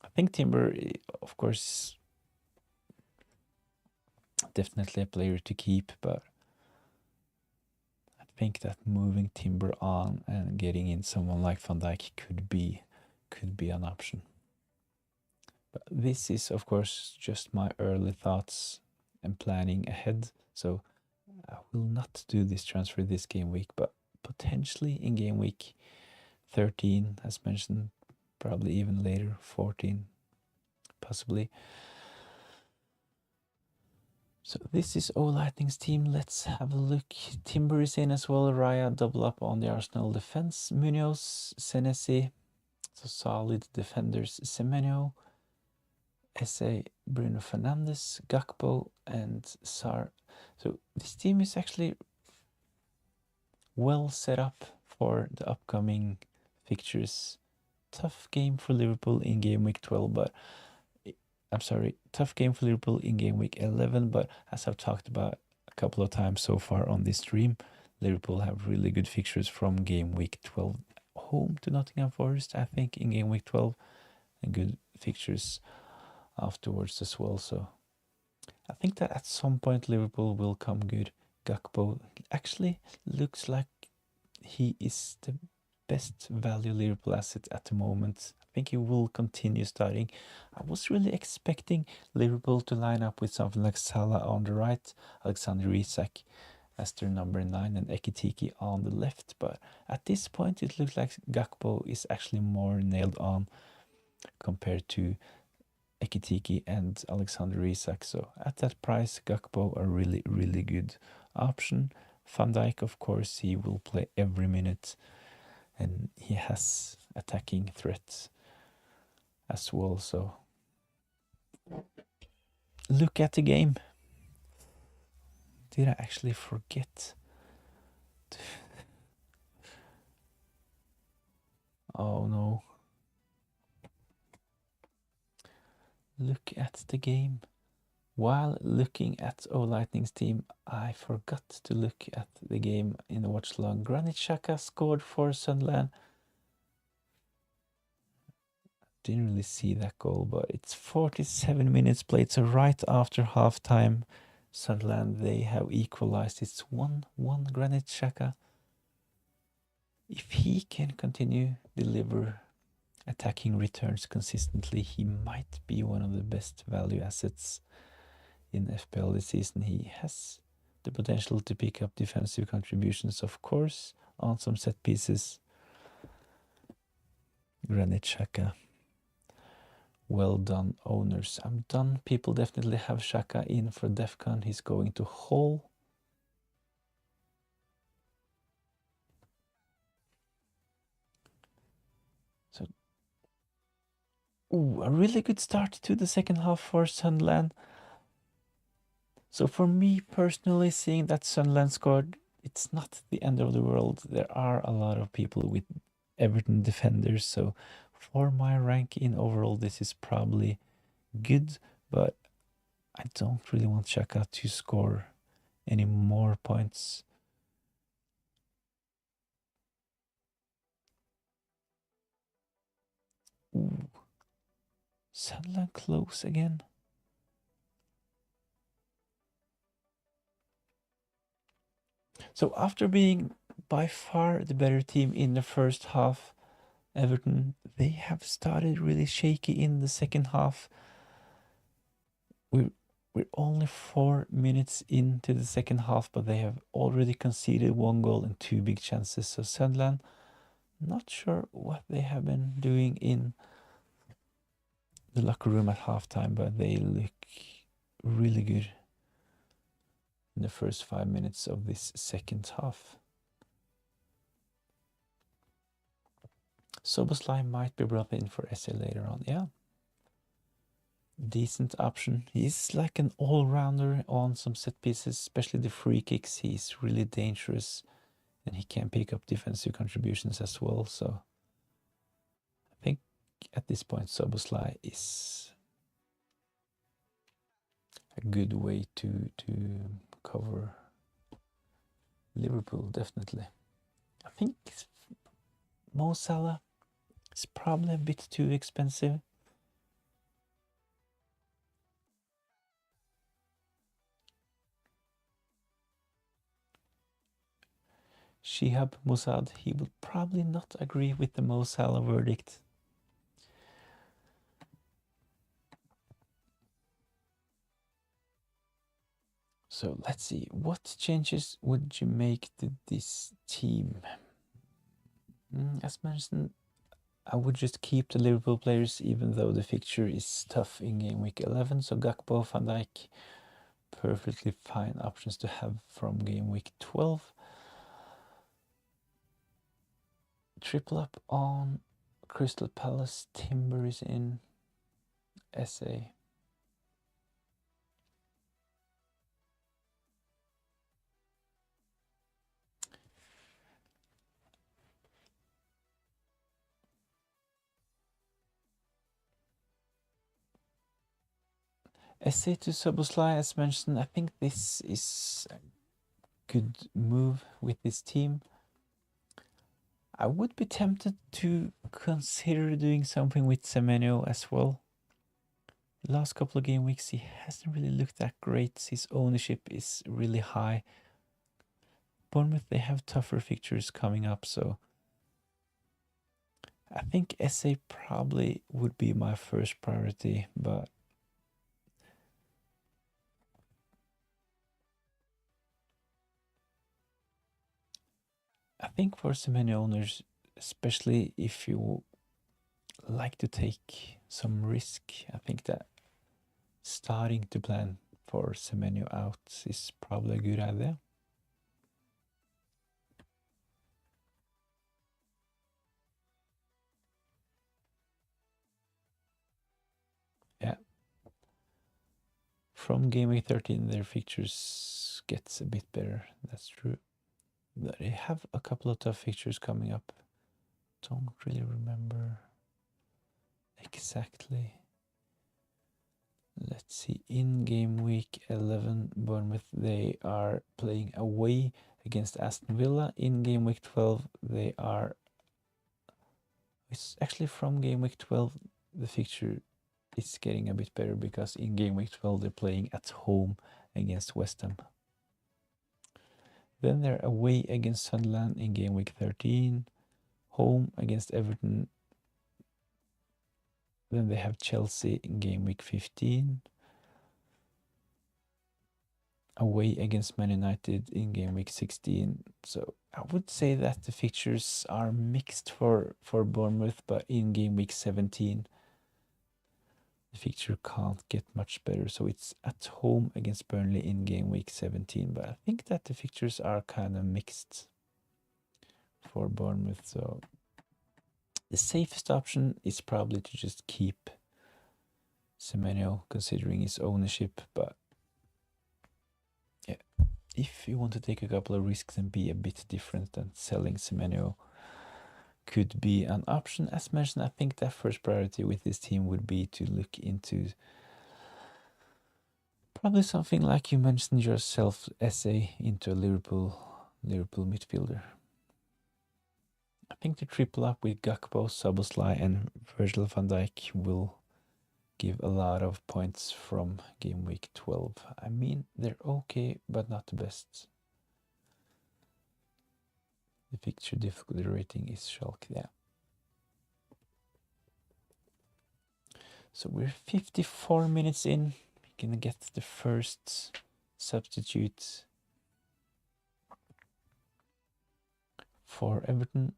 I think Timber, of course, definitely a player to keep, but I think that moving Timber on and getting in someone like Van Dijk could be an option. But this is of course just my early thoughts and planning ahead. So I will not do this transfer this game week, but potentially in game week 13, as mentioned, probably even later, 14, possibly. So this is O Lightning's team. Let's have a look. Timber is in as well. Raya double up on the Arsenal defense. Munoz, Senesi, so solid defenders. Semenyo, Esse, Bruno Fernandes, Gakpo, and Sar. So this team is actually well set up for the upcoming fixtures. Tough game for Liverpool in game week 12, but I'm sorry, tough game for Liverpool in game week 11, but as I've talked about a couple of times so far on this stream, Liverpool have really good fixtures from game week 12. Home to Nottingham Forest, I think, in game week 12, and good fixtures afterwards as well. So I think that at some point Liverpool will come good. Gakpo actually looks like he is the best value Liverpool asset at the moment. I think he will continue starting. I was really expecting Liverpool to line up with something like Salah on the right, Alexander Isak as their number 9, and Ekitike on the left. But at this point, it looks like Gakpo is actually more nailed on compared to Ekitike and Alexander Isak. So at that price, Gakpo a really, really good option. Van Dijk, of course, he will play every minute, and he has attacking threats as well. So look at the game. Did I actually forget? Oh no. Look at the game. While looking at O Lightning's team, I forgot to look at the game in the Watchalong. Granit Xhaka scored for Sunderland. Didn't really see that goal, but it's 47 minutes played, so right after halftime, Sunderland, they have equalized. It's 1-1 Granit Xhaka. If he can continue deliver attacking returns consistently, he might be one of the best value assets in FPL this season. He has the potential to pick up defensive contributions, of course, on some set pieces. Granit Xhaka. Well done, owners. I'm done. People definitely have Xhaka in for Defcon. He's going to Hull. So, a really good start to the second half for Sunderland. So for me personally, seeing that Sunderland scored, it's not the end of the world. There are a lot of people with Everton defenders, so for my rank in overall, this is probably good, but I don't really want Xhaka to score any more points. Ooh. Sunderland close again. So after being by far the better team in the first half, Everton, they have started really shaky in the second half. We're only 4 minutes into the second half, but they have already conceded 1 goal and 2 big chances. So Sunderland, not sure what they have been doing in the locker room at halftime, but they look really good in the first 5 minutes of this second half. Soboslai might be brought in for SA later on. Yeah, decent option. He's like an all-rounder on some set pieces, especially the free kicks. He's really dangerous, and he can pick up defensive contributions as well. So I think at this point Soboslai is a good way to cover Liverpool, definitely. I think Mo Salah is probably a bit too expensive. Shihab Musad, he will probably not agree with the Mo Salah verdict. So let's see, what changes would you make to this team? As mentioned, I would just keep the Liverpool players, even though the fixture is tough in game week 11. So Gakpo, Van Dijk, perfectly fine options to have from game week 12. Triple up on Crystal Palace. Timber is in. SA. SA to Soboslai, as mentioned. I think this is a good move with this team. I would be tempted to consider doing something with Semenyo as well. The last couple of game weeks, he hasn't really looked that great. His ownership is really high. Bournemouth, they have tougher fixtures coming up, so I think SA probably would be my first priority, but I think for so many owners, especially if you like to take some risk, I think that starting to plan for Semenyo out is probably a good idea. Yeah. From game week 13, their fixtures gets a bit better. That's true. They have a couple of tough fixtures coming up. Don't really remember exactly. Let's see. In game week 11, Bournemouth, they are playing away against Aston Villa. In game week 12, they are. It's actually from game week 12, the fixture is getting a bit better because in game week 12, they're playing at home against West Ham. Then they're away against Sunderland in game week 13, home against Everton. Then they have Chelsea in game week 15, away against Man United in game week 16. So I would say that the fixtures are mixed for Bournemouth, but in game week 17, the fixture can't get much better. So it's at home against Burnley in game week 17, but I think that the fixtures are kind of mixed for Bournemouth. So the safest option is probably to just keep Semenyo, considering his ownership, but yeah, if you want to take a couple of risks and be a bit different than selling Semenyo, could be an option. As mentioned, I think that first priority with this team would be to look into probably something like you mentioned yourself, SA, into a Liverpool midfielder. I think the triple up with Gakpo, Szoboszlai and Virgil van Dijk will give a lot of points from game week 12. I mean, they're okay, but not the best. The fixture difficulty rating is Schalke, yeah. So we're 54 minutes in. We're gonna get the first substitute for Everton.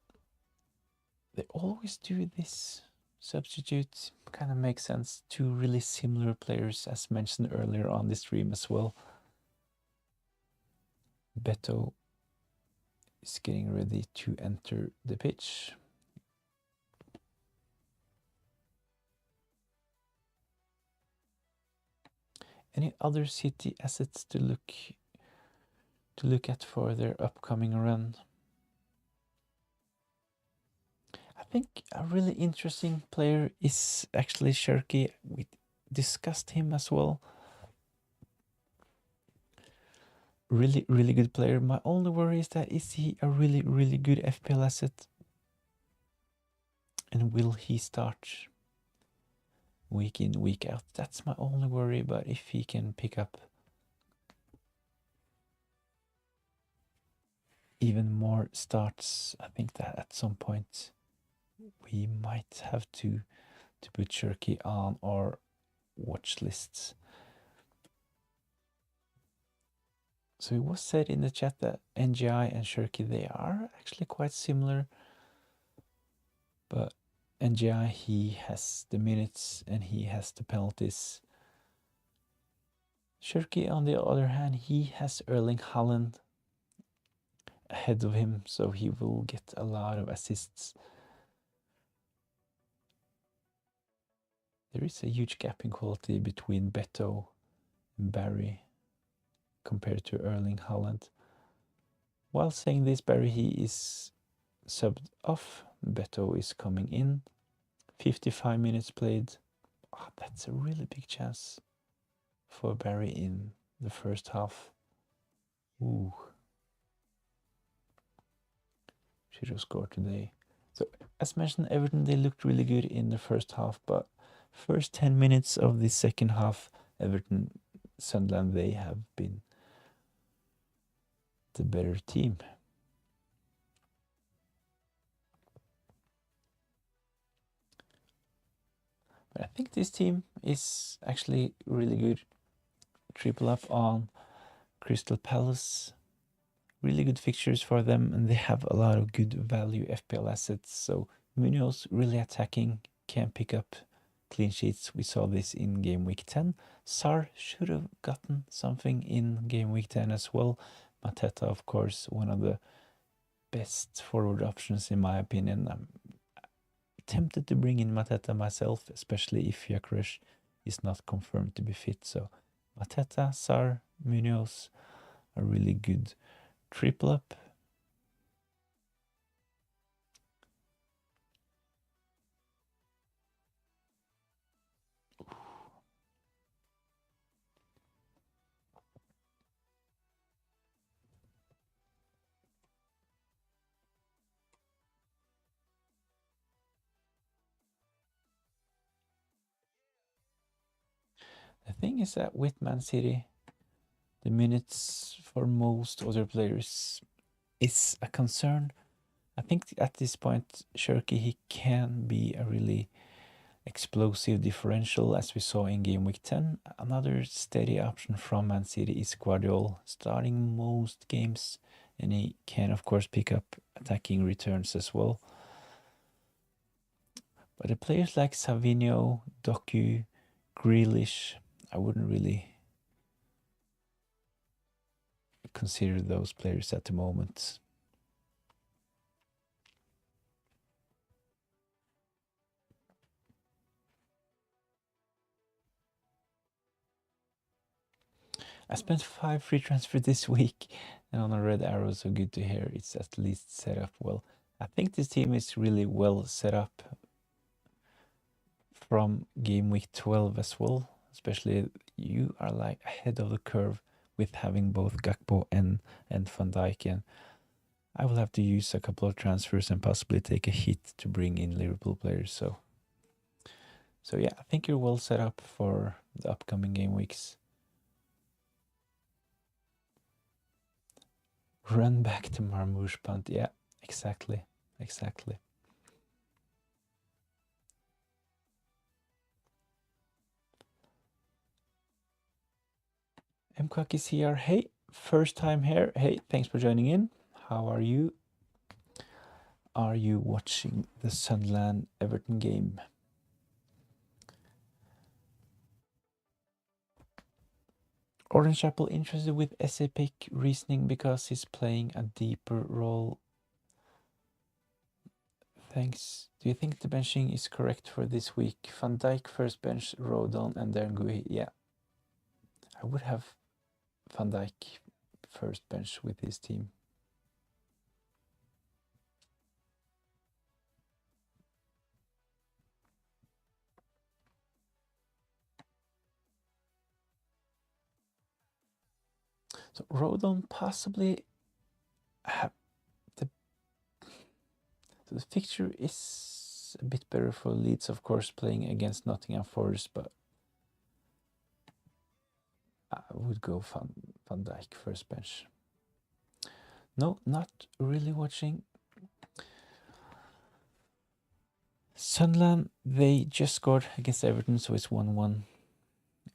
They always do this substitute. Kind of makes sense. Two really similar players, as mentioned earlier on the stream as well. Beto is getting ready to enter the pitch. Any other City assets to look at for their upcoming run? I think a really interesting player is actually Cherki. We discussed him as well. Really, really good player. My only worry is that is he a really, really good FPL asset? And will he start week in, week out? That's my only worry, but if he can pick up even more starts, I think that at some point we might have to put Cherki on our watch lists. So it was said in the chat that Ndiaye and Cherki, they are actually quite similar. But Ndiaye, he has the minutes and he has the penalties. Cherki, on the other hand, he has Erling Haaland ahead of him, so he will get a lot of assists. There is a huge gap in quality between Beto and Barry compared to Erling Haaland. While saying this, Barry, he is subbed off. Beto is coming in. 55 minutes played. Oh, that's a really big chance for Barry in the first half. Ooh. Should have scored today. So, as mentioned, Everton, they looked really good in the first half, but first 10 minutes of the second half, Everton, Sunderland, they have been the better team. But I think this team is actually really good. Triple up on Crystal Palace. Really good fixtures for them, and they have a lot of good value FPL assets. So Munoz really attacking, can pick up clean sheets. We saw this in game week 10. Sar should have gotten something in game week 10 as well. Mateta, of course, one of the best forward options in my opinion. I'm tempted to bring in Mateta myself, especially if Gyökeres is not confirmed to be fit. So Mateta, Sar, Munoz, a really good triple up. The thing is that with Man City, the minutes for most other players is a concern. I think at this point, Cherki, he can be a really explosive differential, as we saw in game week 10. Another steady option from Man City is Guardiola, starting most games, and he can, of course, pick up attacking returns as well. But the players like Savinho, Doku, Grealish, I wouldn't really consider those players at the moment. I spent 5 free transfer this week, and on a red arrow, so good to hear it's at least set up well. I think this team is really well set up from game week 12 as well. Especially you are like ahead of the curve with having both Gakpo and Van Dijk. And I will have to use a couple of transfers and possibly take a hit to bring in Liverpool players. So yeah, I think you're well set up for the upcoming game weeks. Run back to Marmouche punt. Yeah, exactly. MCOC is here. Hey, first time here. Hey, thanks for joining in. How are you? Are you watching the Sunderland Everton game? Orange Apple interested with SAPIC reasoning because he's playing a deeper role. Thanks. Do you think the benching is correct for this week? Van Dijk first bench, Rodon, and then Gui. Yeah, I would have Van Dijk first bench with his team. So Rodon possibly have the fixture is a bit better for Leeds, of course, playing against Nottingham Forest, but I would go Van Dijk first bench. No, not really watching. Sunderland, they just scored against Everton, so it's 1-1.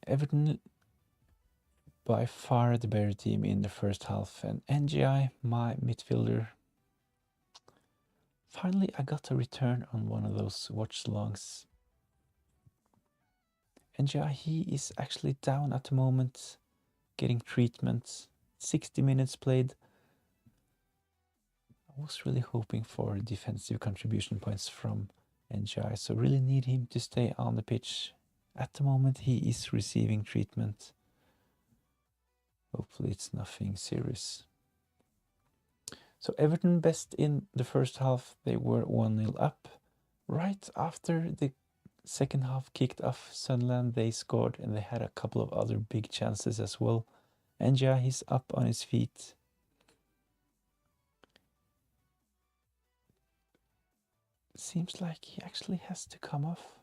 Everton by far the better team in the first half, and Ndiaye, my midfielder. Finally, I got a return on one of those watch-alongs. Ndiaye, he is actually down at the moment, getting treatment. 60 minutes played. I was really hoping for defensive contribution points from Ndiaye, so really need him to stay on the pitch. At the moment, he is receiving treatment. Hopefully it's nothing serious. So Everton best in the first half. They were 1-0 up. Right after the second half kicked off, Sunderland, they scored, and they had a couple of other big chances as well. Ndiaye, he's up on his feet. Seems like he actually has to come off.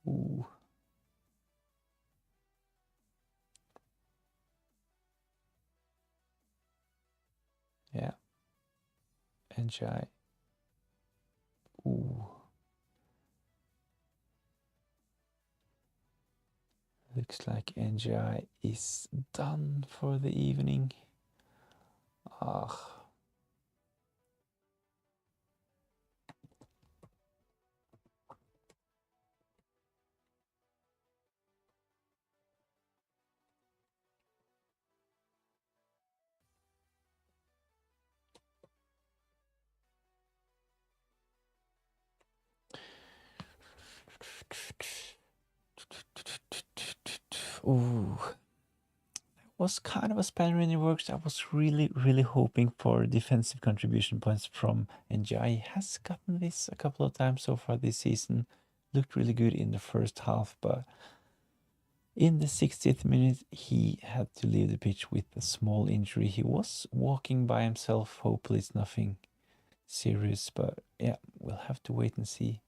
Ooh. Yeah. Ndiaye. Ooh. Looks like Ndiaye is done for the evening. Ah. Ooh. Was kind of a spanner in the works. I was really hoping for defensive contribution points from Ndiaye. He has gotten this a couple of times so far this season. Looked really good in the first half, but in the 60th minute, he had to leave the pitch with a small injury. He was walking by himself. Hopefully it's nothing serious, but yeah, we'll have to wait and see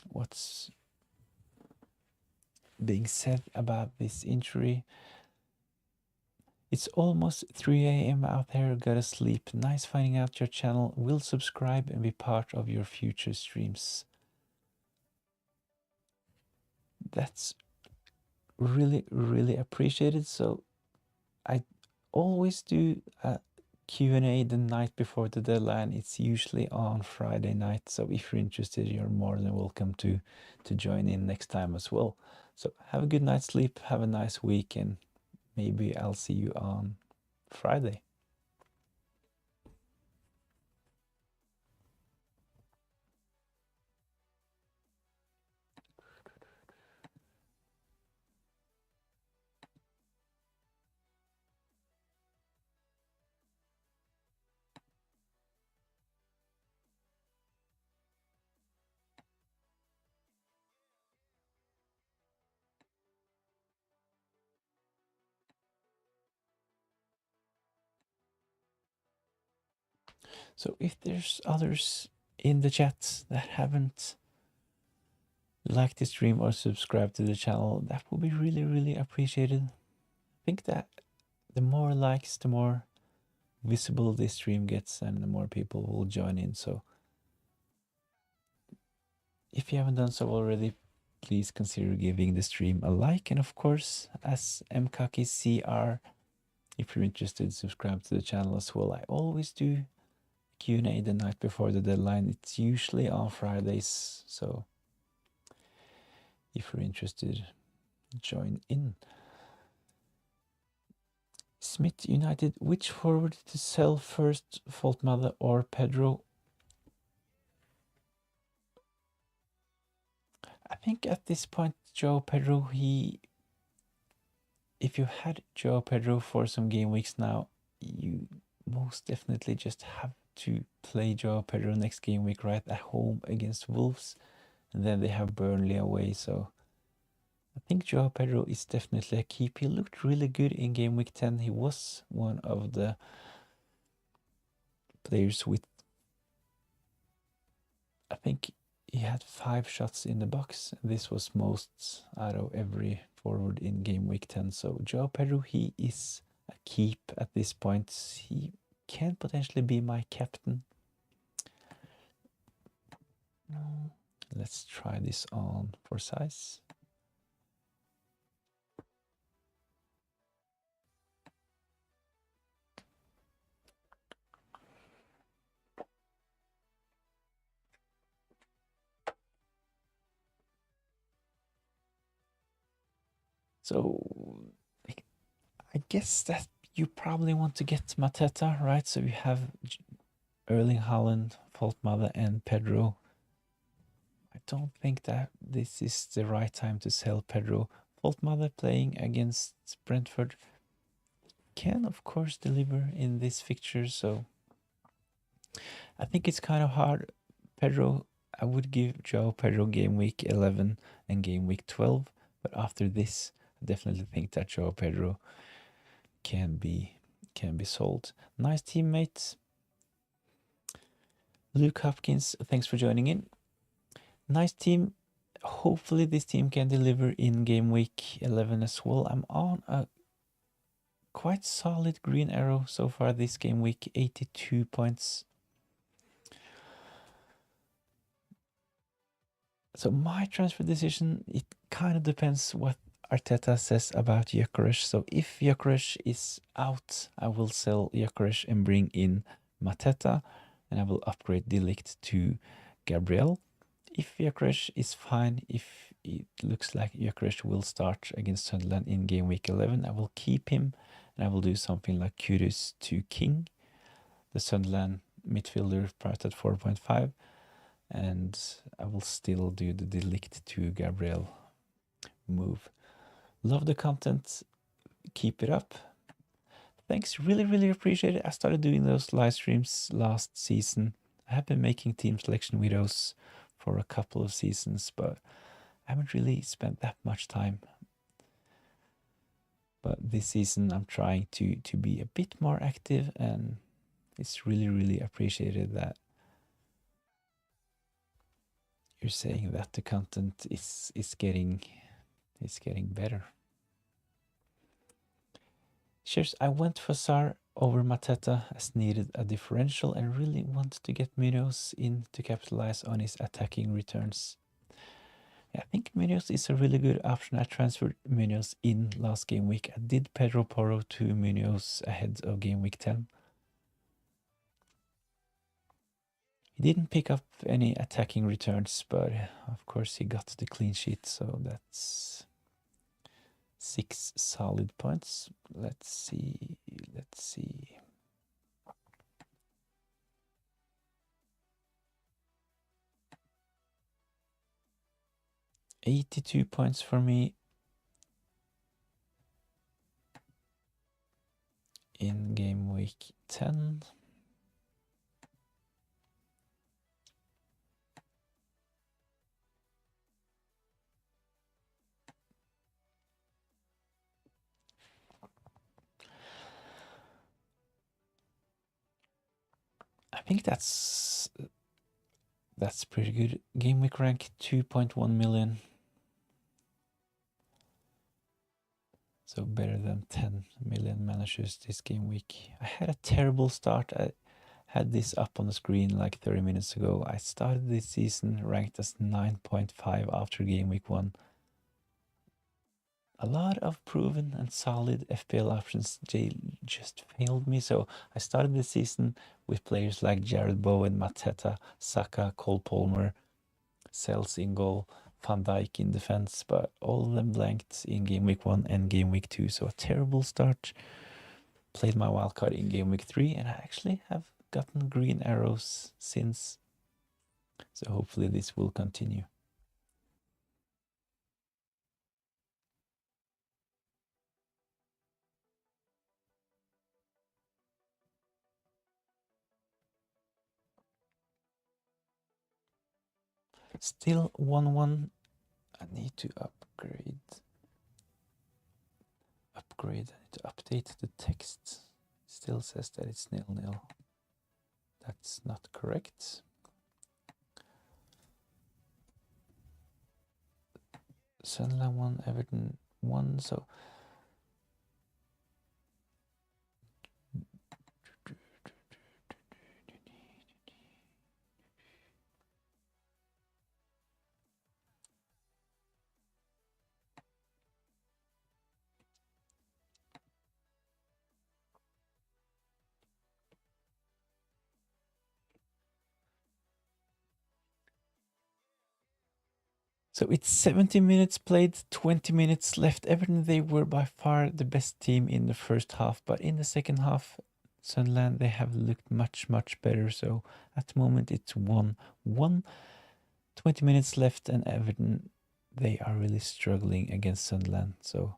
what's being said about this injury. It's almost 3 a.m. out there. Gotta sleep. Nice finding out your channel. Will subscribe and be part of your future streams. That's really appreciated. So I always do a Q&A the night before the deadline. It's usually on Friday night. So if you're interested, you're more than welcome to join in next time as well. So have a good night's sleep. Have a nice week, and maybe I'll see you on Friday. So if there's others in the chat that haven't liked the stream or subscribed to the channel, that would be really, really appreciated. I think that the more likes, the more visible this stream gets and the more people will join in. So if you haven't done so already, please consider giving the stream a like. And of course, as MKakiCR, if you're interested, subscribe to the channel as well. I always do Q&A the night before the deadline. It's usually on Fridays. So if you're interested, join in. Smith United, which forward to sell first, Faultmother or Pedro? I think at this point, Joe Pedro, if you had Joe Pedro for some game weeks now, you most definitely just have to play Joe Pedro next game week, right, at home against Wolves, and then they have Burnley away. So I think Joe Pedro is definitely a keep. He looked really good in game week 10. He was one of the players with, I think he had 5 shots in the box. This was most out of every forward in game week 10. So Joao Pedro, he is a keep at this point. He can potentially be my captain. Let's try this on for size. So I guess that you probably want to get Mateta, right? So you have Erling Haaland, Faultmother, and Pedro. I don't think that this is the right time to sell Pedro. Faultmother playing against Brentford can, of course, deliver in this fixture, so I think it's kind of hard. Pedro, I would give Joao Pedro game week 11 and game week 12, but after this, I definitely think that Joao Pedro can be sold. Nice teammates. Luke Hopkins, thanks for joining in. Nice team. Hopefully this team can deliver in game week 11 as well. I'm on a quite solid green arrow so far this game week, 82 points. So my transfer decision, it kind of depends what Arteta says about Gyökeres. So if Gyökeres is out, I will sell Gyökeres and bring in Mateta, and I will upgrade De Ligt to Gabriel. If Gyökeres is fine, if it looks like Gyökeres will start against Sunderland in game week 11, I will keep him, and I will do something like Kudus to King, the Sunderland midfielder priced at 4.5. And I will still do the De Ligt to Gabriel move. Love the content. Keep it up. Thanks. Really, really appreciate it. I started doing those live streams last season. I have been making team selection videos for a couple of seasons, but I haven't really spent that much time. But this season I'm trying to be a bit more active, and it's really, really appreciated that you're saying that the content is getting better. Cheers, I went for Sar over Mateta as needed a differential and really wanted to get Munoz in to capitalize on his attacking returns. Yeah, I think Munoz is a really good option. I transferred Munoz in last game week. I did Pedro Porro to Munoz ahead of game week 10. He didn't pick up any attacking returns, but of course he got the clean sheet, so that's 6 solid points. Let's see. 82 points for me in game week 10. I think that's pretty good. Game week rank 2.1 million. So better than 10 million managers this game week. I had a terrible start. I had this up on the screen like 30 minutes ago. I started this season ranked as 9.5 after game week 1. A lot of proven and solid FPL options just failed me. So I started the season with players like Jared Bowen, Mateta, Saka, Cole Palmer, Sells in goal, Van Dijk in defense, but all of them blanked in game week 1 and game week 2. So a terrible start. Played my wildcard in game week 3, and I actually have gotten green arrows since. So hopefully this will continue. Still 1-1. I need to upgrade. I need to update the text. Still says that it's 0-0. That's not correct. Sunderland 1, Everton 1. So it's 70 minutes played, 20 minutes left. Everton, they were by far the best team in the first half, but in the second half, Sunderland, they have looked much, much better. So at the moment, it's 1-1. 20 minutes left, and Everton, they are really struggling against Sunderland. So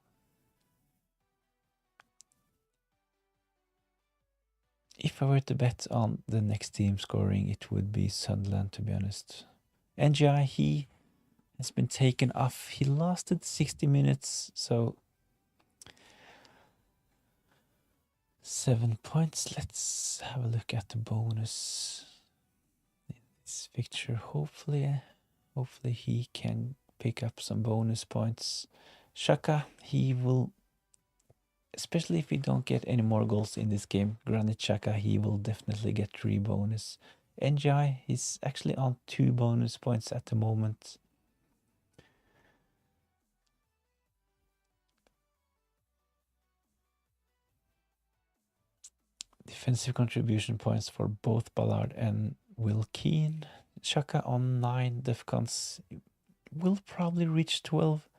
if I were to bet on the next team scoring, it would be Sunderland, to be honest. Ndiaye, he has been taken off. He lasted 60 minutes, so 7 points. Let's have a look at the bonus in this picture. Hopefully he can pick up some bonus points. Xhaka, he will, especially if we don't get any more goals in this game, Granit Xhaka, he will definitely get 3 bonus. Ndiaye, he's actually on 2 bonus points at the moment. Defensive contribution points for both Ballard and Will Keane. Xhaka on 9, Defcons will probably reach 12.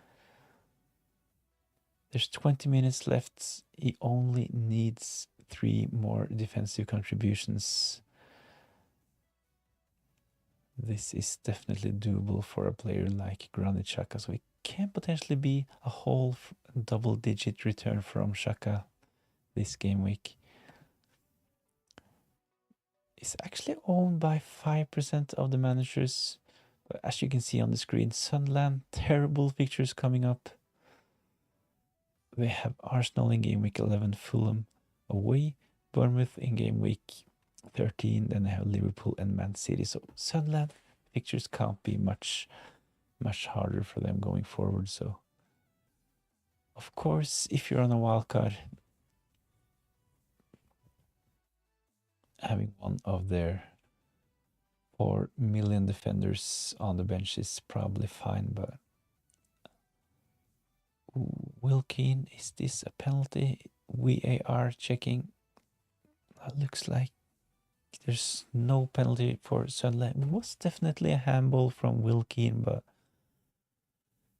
There's 20 minutes left. He only needs 3 more defensive contributions. This is definitely doable for a player like Granit Xhaka. So it can potentially be a whole double-digit return from Xhaka this game week. Is actually owned by 5% of the managers. But as you can see on the screen, Sunderland, terrible pictures coming up. They have Arsenal in game week 11, Fulham away, Bournemouth in game week 13, then they have Liverpool and Man City. So Sunderland pictures can't be much harder for them going forward. So of course, if you're on a wildcard, having one of their 4 million defenders on the bench is probably fine, but Will Keane, is this a penalty? VAR checking. That looks like there's no penalty for Sunderland. It was definitely a handball from Will Keane, but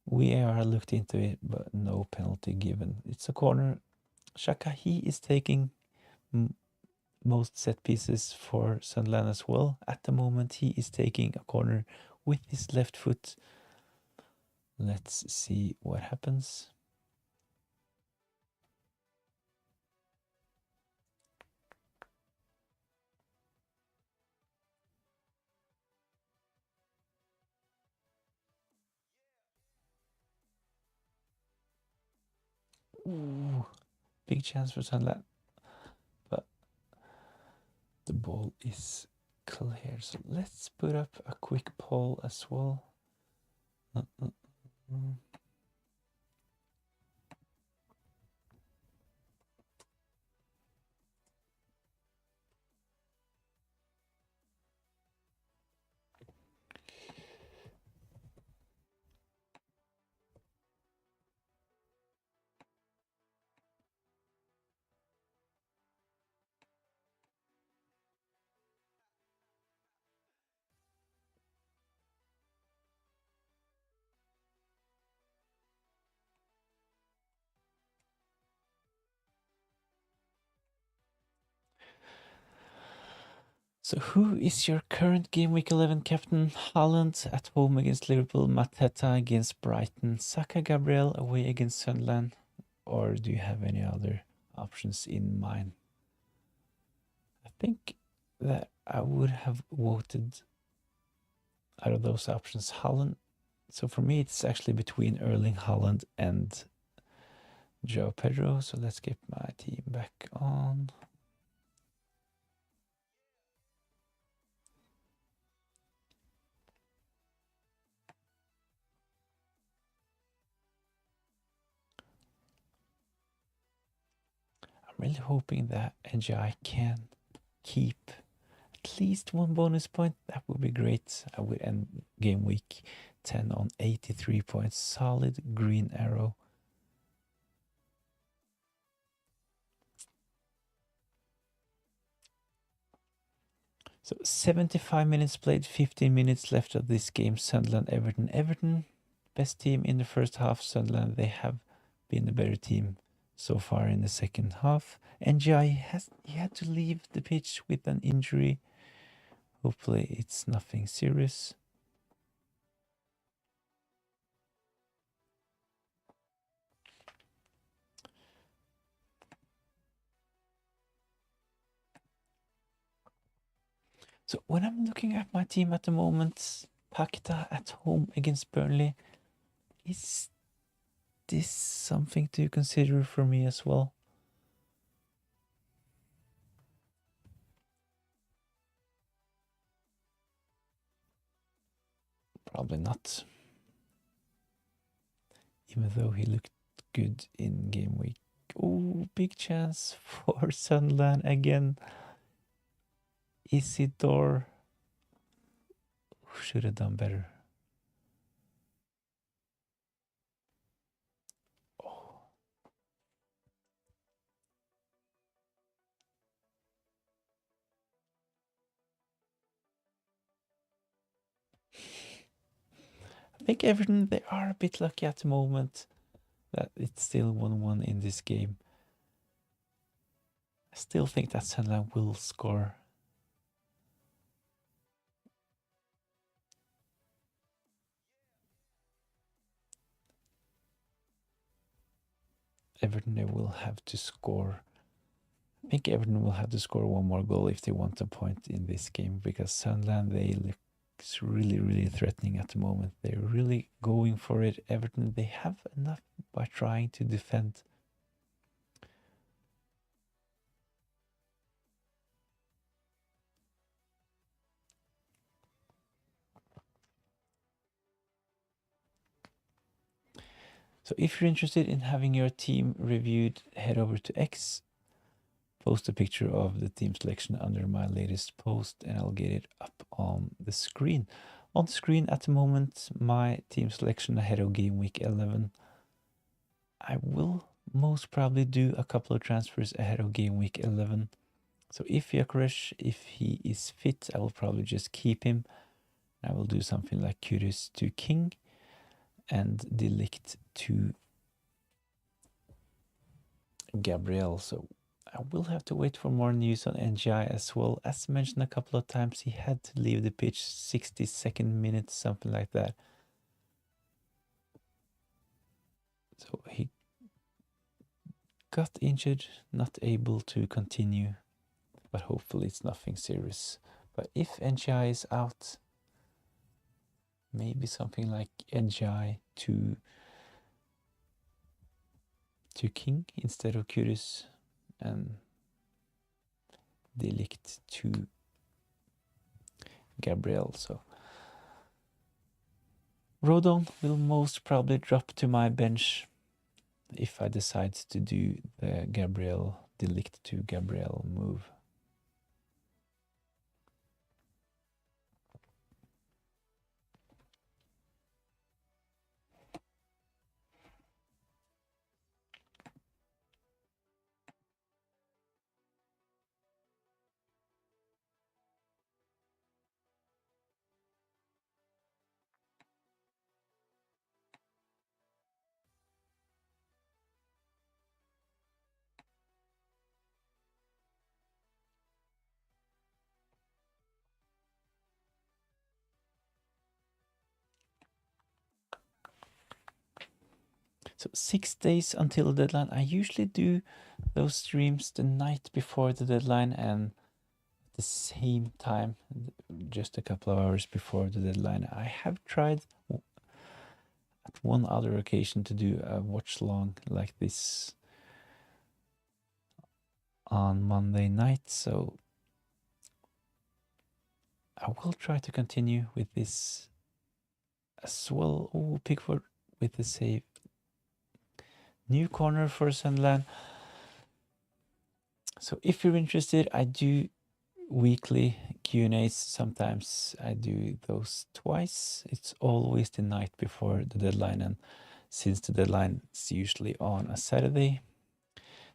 VAR looked into it, but no penalty given. It's a corner. Xhaka, he is taking most set pieces for Sunderland as well. At the moment, he is taking a corner with his left foot. Let's see what happens. Ooh, big chance for Sunderland. But the ball is clear. So let's put up a quick poll as well. So who is your current game week 11 captain? Haaland at home against Liverpool, Mateta against Brighton, Saka Gabriel away against Sunderland, or do you have any other options in mind? I think that I would have voted out of those options Haaland. So for me, it's actually between Erling Haaland and Joe Pedro. So let's get my team back on. I'm really hoping that Ndiaye can keep at least one bonus point. That would be great. I would end game week 10 on 83 points. Solid green arrow. So 75 minutes played, 15 minutes left of this game. Sunderland, Everton. Everton, best team in the first half. Sunderland, they have been the better team so far in the second half. Ndiaye had to leave the pitch with an injury. Hopefully it's nothing serious. So when I'm looking at my team at the moment, Pakita at home against Burnley, is this something to consider for me as well? Probably not. Even though he looked good in game week. Oh, big chance for Sunderland again. Isidore should have done better. Oh. I think Everton, they are a bit lucky at the moment that it's still 1-1 in this game. I still think that Sunderland will score. Everton, they will have to score. I think Everton will have to score one more goal if they want a point in this game, because Sunderland, they look really, really threatening at the moment. They're really going for it. Everton, they have enough by trying to defend. So if you're interested in having your team reviewed, head over to X, post a picture of the team selection under my latest post, and I'll get it up on the screen. On the screen at the moment, my team selection ahead of game week 11. I will most probably do a couple of transfers ahead of game week 11. So if Gyökeres, if he is fit, I will probably just keep him. I will do something like Kudus to King and Delict to Gabriel. So I will have to wait for more news on Ndiaye as well. As mentioned a couple of times, he had to leave the pitch 62nd minute, something like that. So he got injured, not able to continue, but hopefully it's nothing serious. But if Ndiaye is out, maybe something like Ndiaye to King instead of Kudus, and Delict to Gabriel. So Rodon will most probably drop to my bench if I decide to do the Gabriel Delict to Gabriel move. So 6 days until the deadline. I usually do those streams the night before the deadline and at the same time, just a couple of hours before the deadline. I have tried at one other occasion to do a watch long like this on Monday night, so I will try to continue with this as well. Oh, Pickford with the save. New corner for Sunderland. So if you're interested, I do weekly Q&As. Sometimes I do those twice. It's always the night before the deadline, and since the deadline is usually on a Saturday,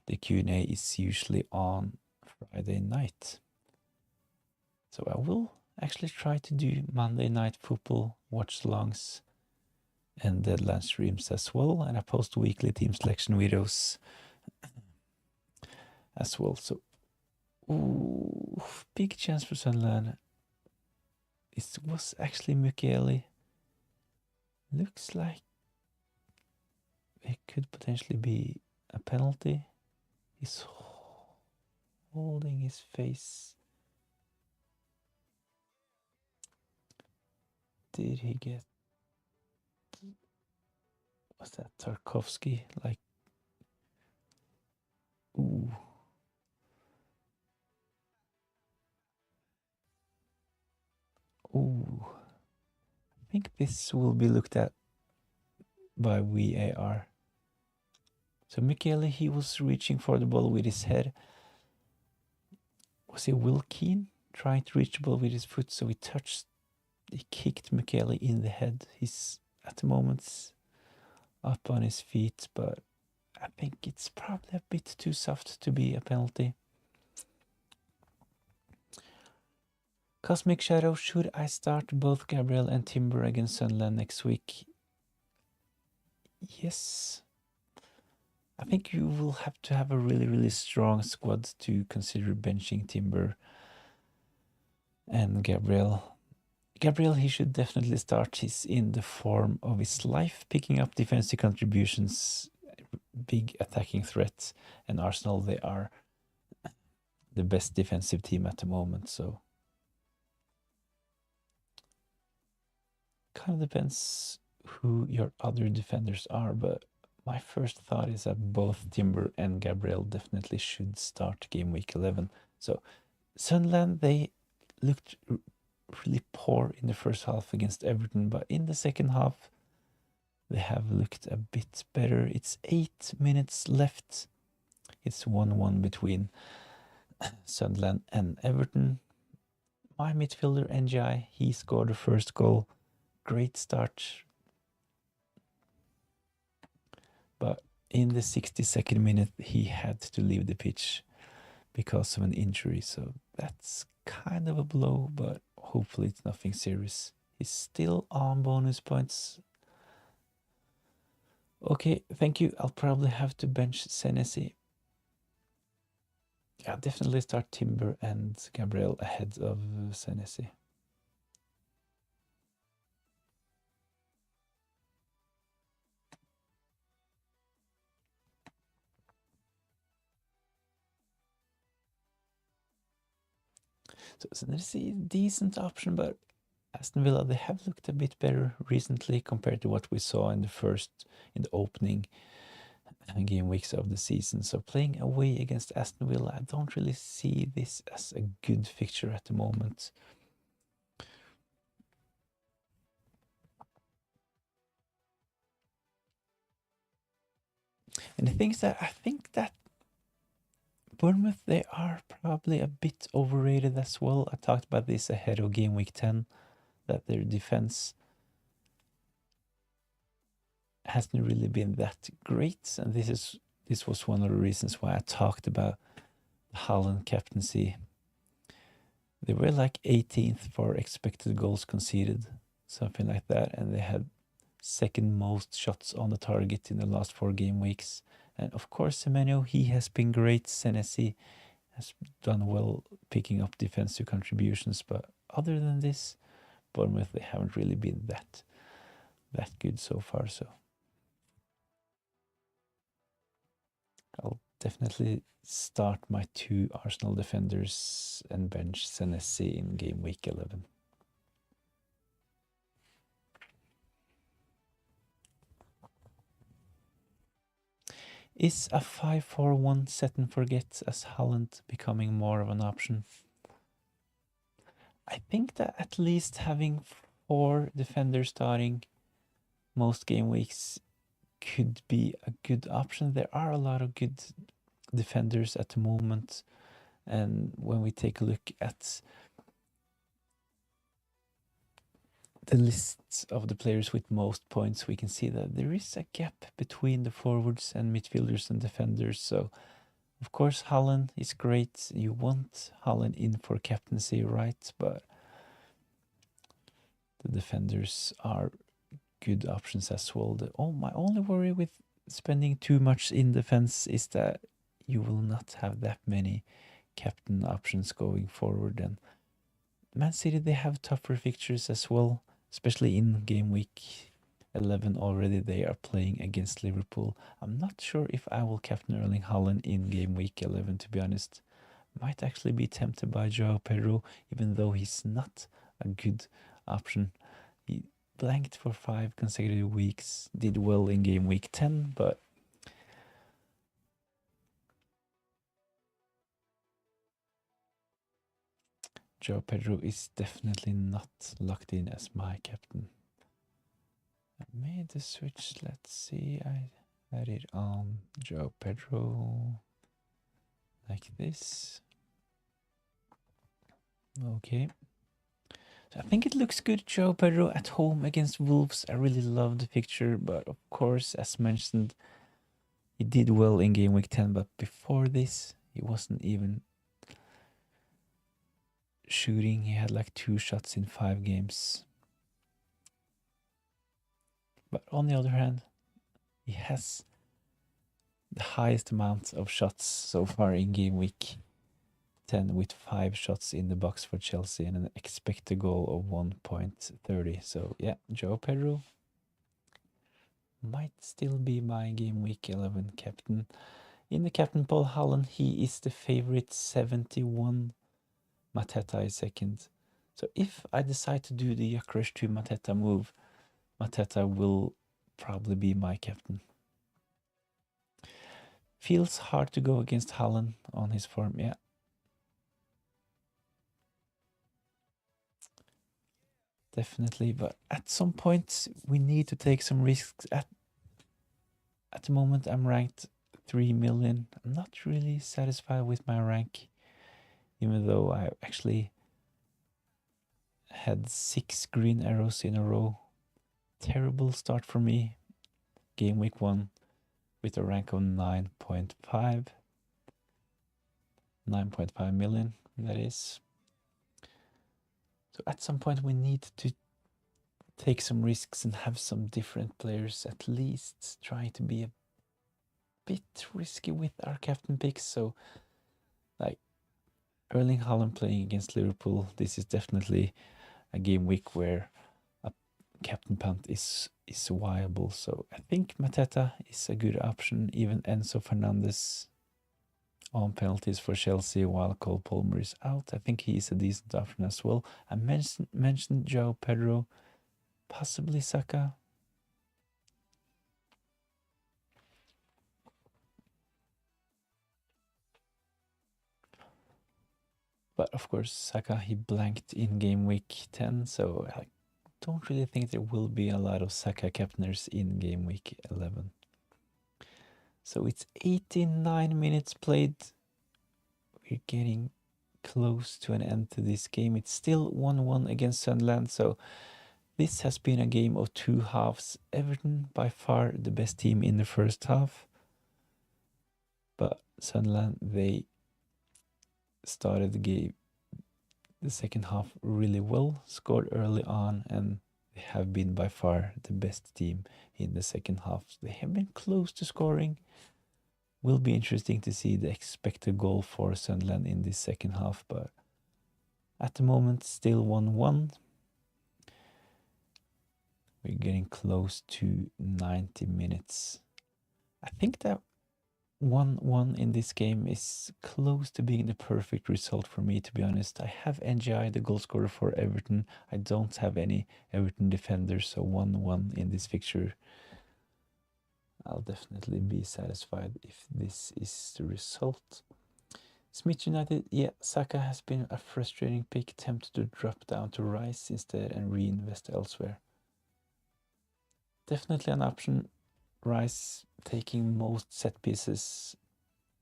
the Q&A is usually on Friday night. So I will actually try to do Monday night football watch-alongs and deadline streams as well, and I post weekly team selection videos as well. So, ooh, big chance for Sunderland. It was actually Mukiele. Looks like it could potentially be a penalty. He's holding his face. Did he get... Was that Tarkovsky? Like, ooh. Ooh. I think this will be looked at by VAR. So Michele, he was reaching for the ball with his head. Was it Wilkeen trying to reach the ball with his foot? So he kicked Michele in the head. He's at the moment up on his feet, but I think it's probably a bit too soft to be a penalty. Cosmic Shadow, should I start both Gabriel and Timber against Sunderland next week? Yes. I think you will have to have a really, really strong squad to consider benching Timber and Gabriel. Gabriel, he should definitely start. He's in the form of his life, picking up defensive contributions, big attacking threats, and Arsenal, they are the best defensive team at the moment, so kind of depends who your other defenders are, but my first thought is that both Timber and Gabriel definitely should start game week 11. So Sunderland, they looked really poor in the first half against Everton, but in the second half they have looked a bit better. It's 8 minutes left. It's 1-1 between Sunderland and Everton. My midfielder Ndiaye, he scored the first goal. Great start. But in the 62nd minute, he had to leave the pitch because of an injury. So that's kind of a blow, but hopefully it's nothing serious. He's still on bonus points. Okay, thank you. I'll probably have to bench Senesi. Yeah, definitely start Timber and Gabriel ahead of Senesi. So Senesi is a decent option, but Aston Villa, they have looked a bit better recently compared to what we saw in the opening game weeks of the season. So playing away against Aston Villa, I don't really see this as a good fixture at the moment. And the thing is that I think that Bournemouth, they are probably a bit overrated as well. I talked about this ahead of game week 10, that their defense hasn't really been that great, and this was one of the reasons why I talked about the Haaland captaincy. They were like 18th for expected goals conceded, something like that, and they had second most shots on the target in the last 4 game weeks. And of course, Semenyo, he has been great. Senesi has done well picking up defensive contributions, but other than this, Bournemouth, they haven't really been that good so far. So I'll definitely start my 2 Arsenal defenders and bench Senesi in game week 11. Is a 5-4-1 set and forget as Haaland becoming more of an option? I think that at least having 4 defenders starting most game weeks could be a good option. There are a lot of good defenders at the moment, and when we take a look at the lists of the players with most points, we can see that there is a gap between the forwards and midfielders and defenders. So of course Haaland is great. You want Haaland in for captaincy, right? But the defenders are good options as well. My only worry with spending too much in defense is that you will not have that many captain options going forward. And Man City, they have tougher fixtures as well, especially in game week 11 already. They are playing against Liverpool. I'm not sure if I will captain Erling Haaland in game week 11, to be honest. Might actually be tempted by Joao Pedro, even though he's not a good option. He blanked for 5 consecutive weeks, did well in game week 10, but Joao Pedro is definitely not locked in as my captain. I made the switch, let's see, I had it on Joao Pedro like this. Okay. So I think it looks good, Joao Pedro at home against Wolves. I really love the picture, but of course, as mentioned, he did well in game week 10, but before this, he wasn't even shooting. He had like 2 shots in 5 games. But on the other hand, he has the highest amount of shots so far in game week 10 with 5 shots in the box for Chelsea and an expected goal of 1.30. So yeah, Joao Pedro might still be my game week 11 captain. In the captain poll, Haaland, he is the favorite, 71. Mateta is second. So if I decide to do the Gyökeres to Mateta move, Mateta will probably be my captain. Feels hard to go against Haaland on his form, yeah. Definitely, but at some point we need to take some risks. At the moment I'm ranked 3 million. I'm not really satisfied with my rank, even though I actually had 6 green arrows in a row. Terrible start for me. Game week 1 with a rank of 9.5 million, that is. So at some point we need to take some risks and have some different players, at least trying to be a bit risky with our captain picks. So like Erling Haaland playing against Liverpool, this is definitely a game week where a captain punt is viable. So I think Mateta is a good option, even Enzo Fernandez on penalties for Chelsea while Cole Palmer is out. I think he is a decent option as well. I mentioned Joao Pedro, possibly Saka. But of course, Saka, he blanked in game week 10, so I don't really think there will be a lot of Saka captainers in game week 11. So it's 89 minutes played. We're getting close to an end to this game. It's still 1-1 against Sunderland, so this has been a game of two halves. Everton by far the best team in the first half, but Sunderland, they started the second half really well, scored early on, and they have been by far the best team in the second half. They have been close to scoring. Will be interesting to see the expected goal for Sunderland in this second half, but at the moment still 1-1. We're getting close to 90 minutes. I think that 1-1 in this game is close to being the perfect result for me, to be honest. I have Ndiaye, the goal scorer for Everton. I don't have any Everton defenders, so 1-1 in this fixture. I'll definitely be satisfied if this is the result. Smith United, yeah, Saka has been a frustrating pick, tempted to drop down to Rice instead and reinvest elsewhere. Definitely an option. Rice taking most set pieces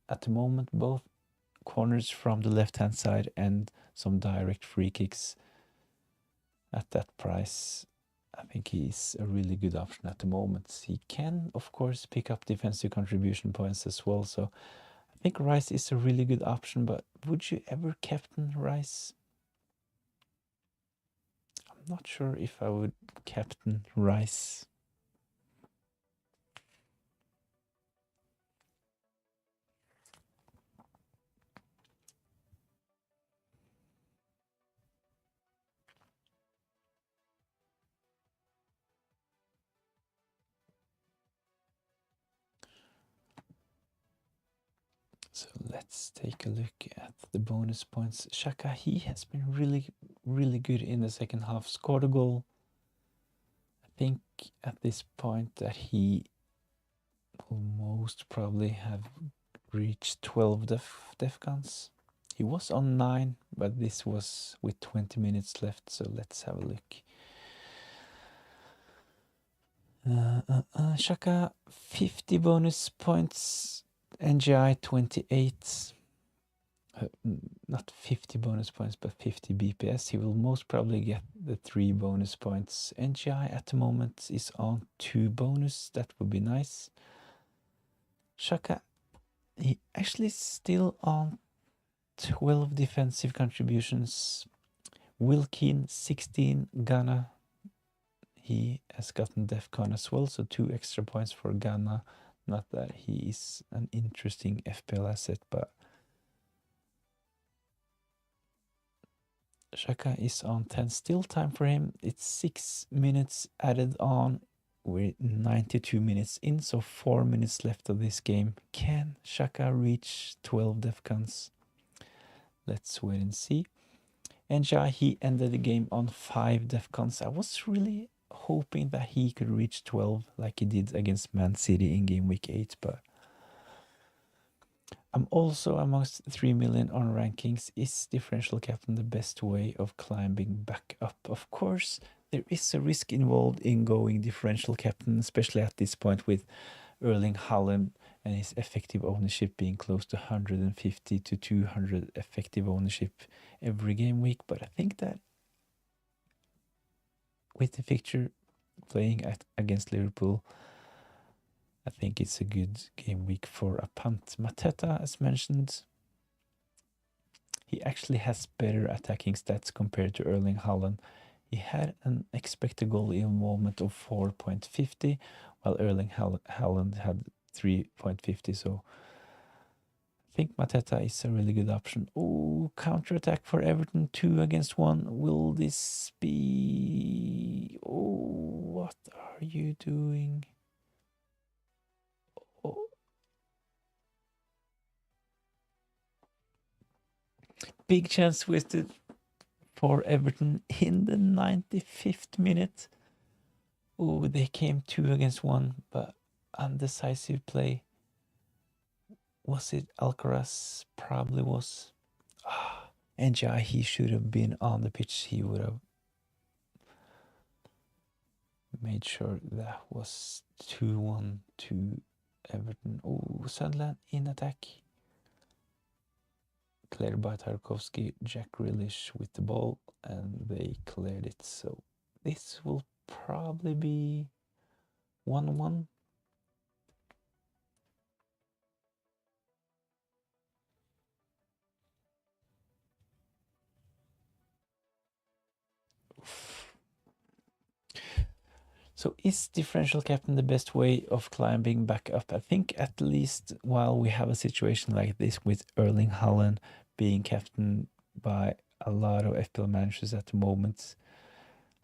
at the moment, both corners from the left hand side and some direct free kicks. At that price, I think he's a really good option at the moment. He can, of course, pick up defensive contribution points as well, so I think Rice is a really good option. But would you ever captain Rice? I'm not sure if I would captain Rice. So let's take a look at the bonus points. Xhaka, he has been really good in the second half. Scored a goal. I think at this point that he will most probably have reached 12 defcons. He was on 9, but this was with 20 minutes left, so let's have a look. Xhaka, 50 bonus points. Ndiaye, 28. Not 50 bonus points, but 50 BPS. He will most probably get the 3 bonus points. Ndiaye at the moment is on 2 bonus. That would be nice. Xhaka, he actually is still on 12 defensive contributions. Wilkin, 16. Ghana, he has gotten DEFCON as well, so 2 extra points for Ghana. Not that he is an interesting FPL asset, but Xhaka is on 10. Still time for him. It's 6 minutes added on. We're 92 minutes in, so 4 minutes left of this game. Can Xhaka reach 12 defcons? Let's wait and see. Ndiaye, he ended the game on 5 defcons. I was really hoping that he could reach 12 like he did against Man City in game week 8, but I'm also amongst 3 million on rankings. Is differential captain the best way of climbing back up? Of course, there is a risk involved in going differential captain, especially at this point with Erling Haaland and his effective ownership being close to 150 to 200 effective ownership every game week. But I think that with the fixture playing against Liverpool, I think it's a good game week for a punt. Mateta, as mentioned, he actually has better attacking stats compared to Erling Haaland. He had an expected goal involvement of 4.50, while Erling Haaland had 3.50, so I think Mateta is a really good option. Oh, counter-attack for Everton, 2 against 1. Will this be... Oh, what are you doing? Oh. Big chance wasted for Everton in the 95th minute. Oh, they came 2 against 1, but undecisive play. Was it Alcaraz? Probably was. Ndiaye, he should have been on the pitch. He would have made sure that was 2-1 to Everton. Oh, Sunderland in attack. Cleared by Tarkovsky. Jack Grealish with the ball, and they cleared it. So this will probably be 1-1. So is differential captain the best way of climbing back up? I think at least while we have a situation like this with Erling Haaland being captain by a lot of FPL managers at the moment,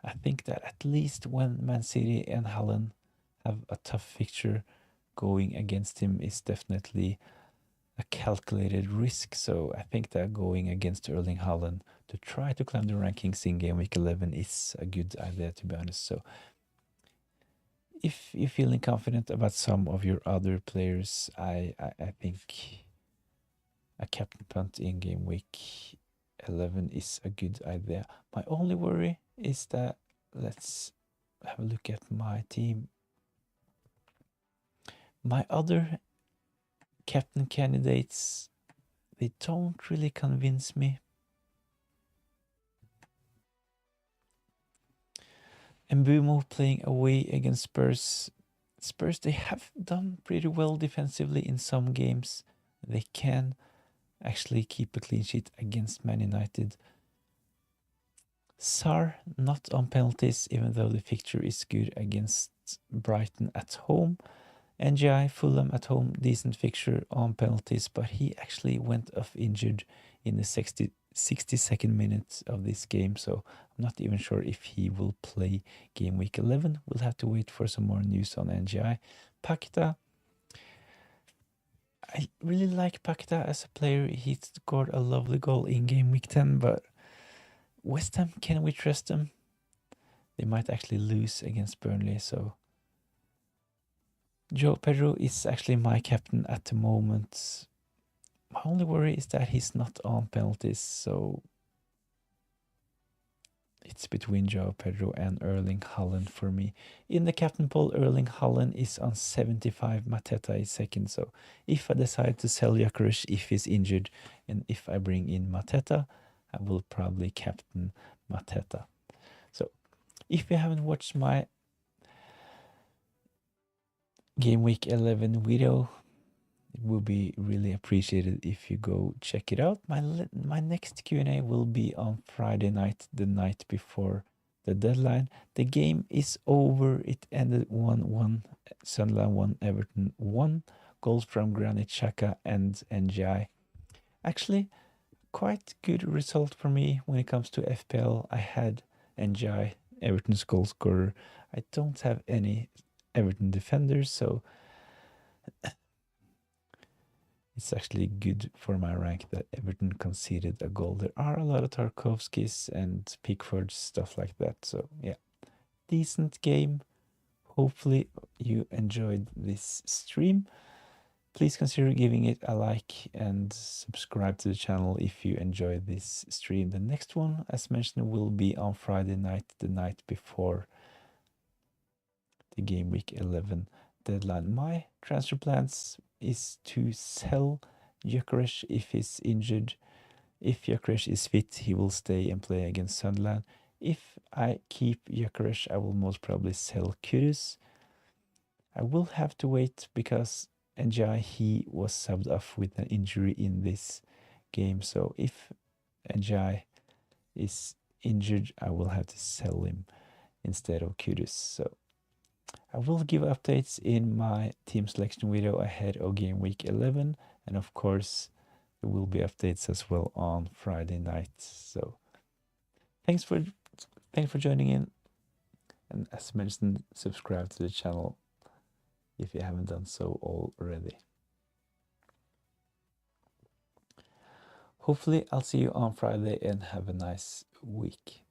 I think that at least when Man City and Haaland have a tough fixture, going against him is definitely a calculated risk. So I think that going against Erling Haaland to try to climb the rankings in game week 11 is a good idea, to be honest. So if you're feeling confident about some of your other players, I think a captain punt in game week 11 is a good idea. My only worry is that, let's have a look at my team. My other captain candidates, they don't really convince me. Mbumo playing away against Spurs. Spurs, they have done pretty well defensively in some games. They can actually keep a clean sheet against Man United. Sarr not on penalties, even though the fixture is good against Brighton at home. Ndiaye, Fulham at home, decent fixture on penalties, but he actually went off injured in the 62nd minute of this game, so I'm not even sure if he will play game week 11. We'll have to wait for some more news on Ndiaye. Paqueta, I really like Paqueta as a player. He scored a lovely goal in game week 10, but West Ham, can we trust them? They might actually lose against Burnley, so Joe Pedro is actually my captain at the moment. My only worry is that he's not on penalties, so it's between Joe Pedro and Erling Haaland for me. In the captain poll, Erling Haaland is on 75, Mateta is second, so if I decide to sell Gyökeres if he's injured, and if I bring in Mateta, I will probably captain Mateta. So if you haven't watched my game week 11 video, it will be really appreciated if you go check it out. My next Q&A will be on Friday night, the night before the deadline. The game is over. It ended 1-1. Sunderland 1, Everton 1. Goals from Granit Xhaka and Ndiaye. Actually, quite good result for me when it comes to FPL. I had Ndiaye, Everton's goal scorer. I don't have any Everton defenders, so it's actually good for my rank that Everton conceded a goal. There are a lot of Tarkovskis and Pickfords, stuff like that. So yeah, decent game. Hopefully you enjoyed this stream. Please consider giving it a like and subscribe to the channel if you enjoyed this stream. The next one, as mentioned, will be on Friday night, the night before the game week 11 deadline. My transfer plans is to sell Gyökeres if he's injured. If Gyökeres is fit, he will stay and play against Sunderland. If I keep Gyökeres, I will most probably sell Kudus. I will have to wait because Ndiaye, he was subbed off with an injury in this game. So if Ndiaye is injured, I will have to sell him instead of Kudus. So I will give updates in my team selection video ahead of game week 11, and of course there will be updates as well on Friday night. So thanks for joining in, and as mentioned, subscribe to the channel if you haven't done so already. Hopefully I'll see you on Friday, and have a nice week.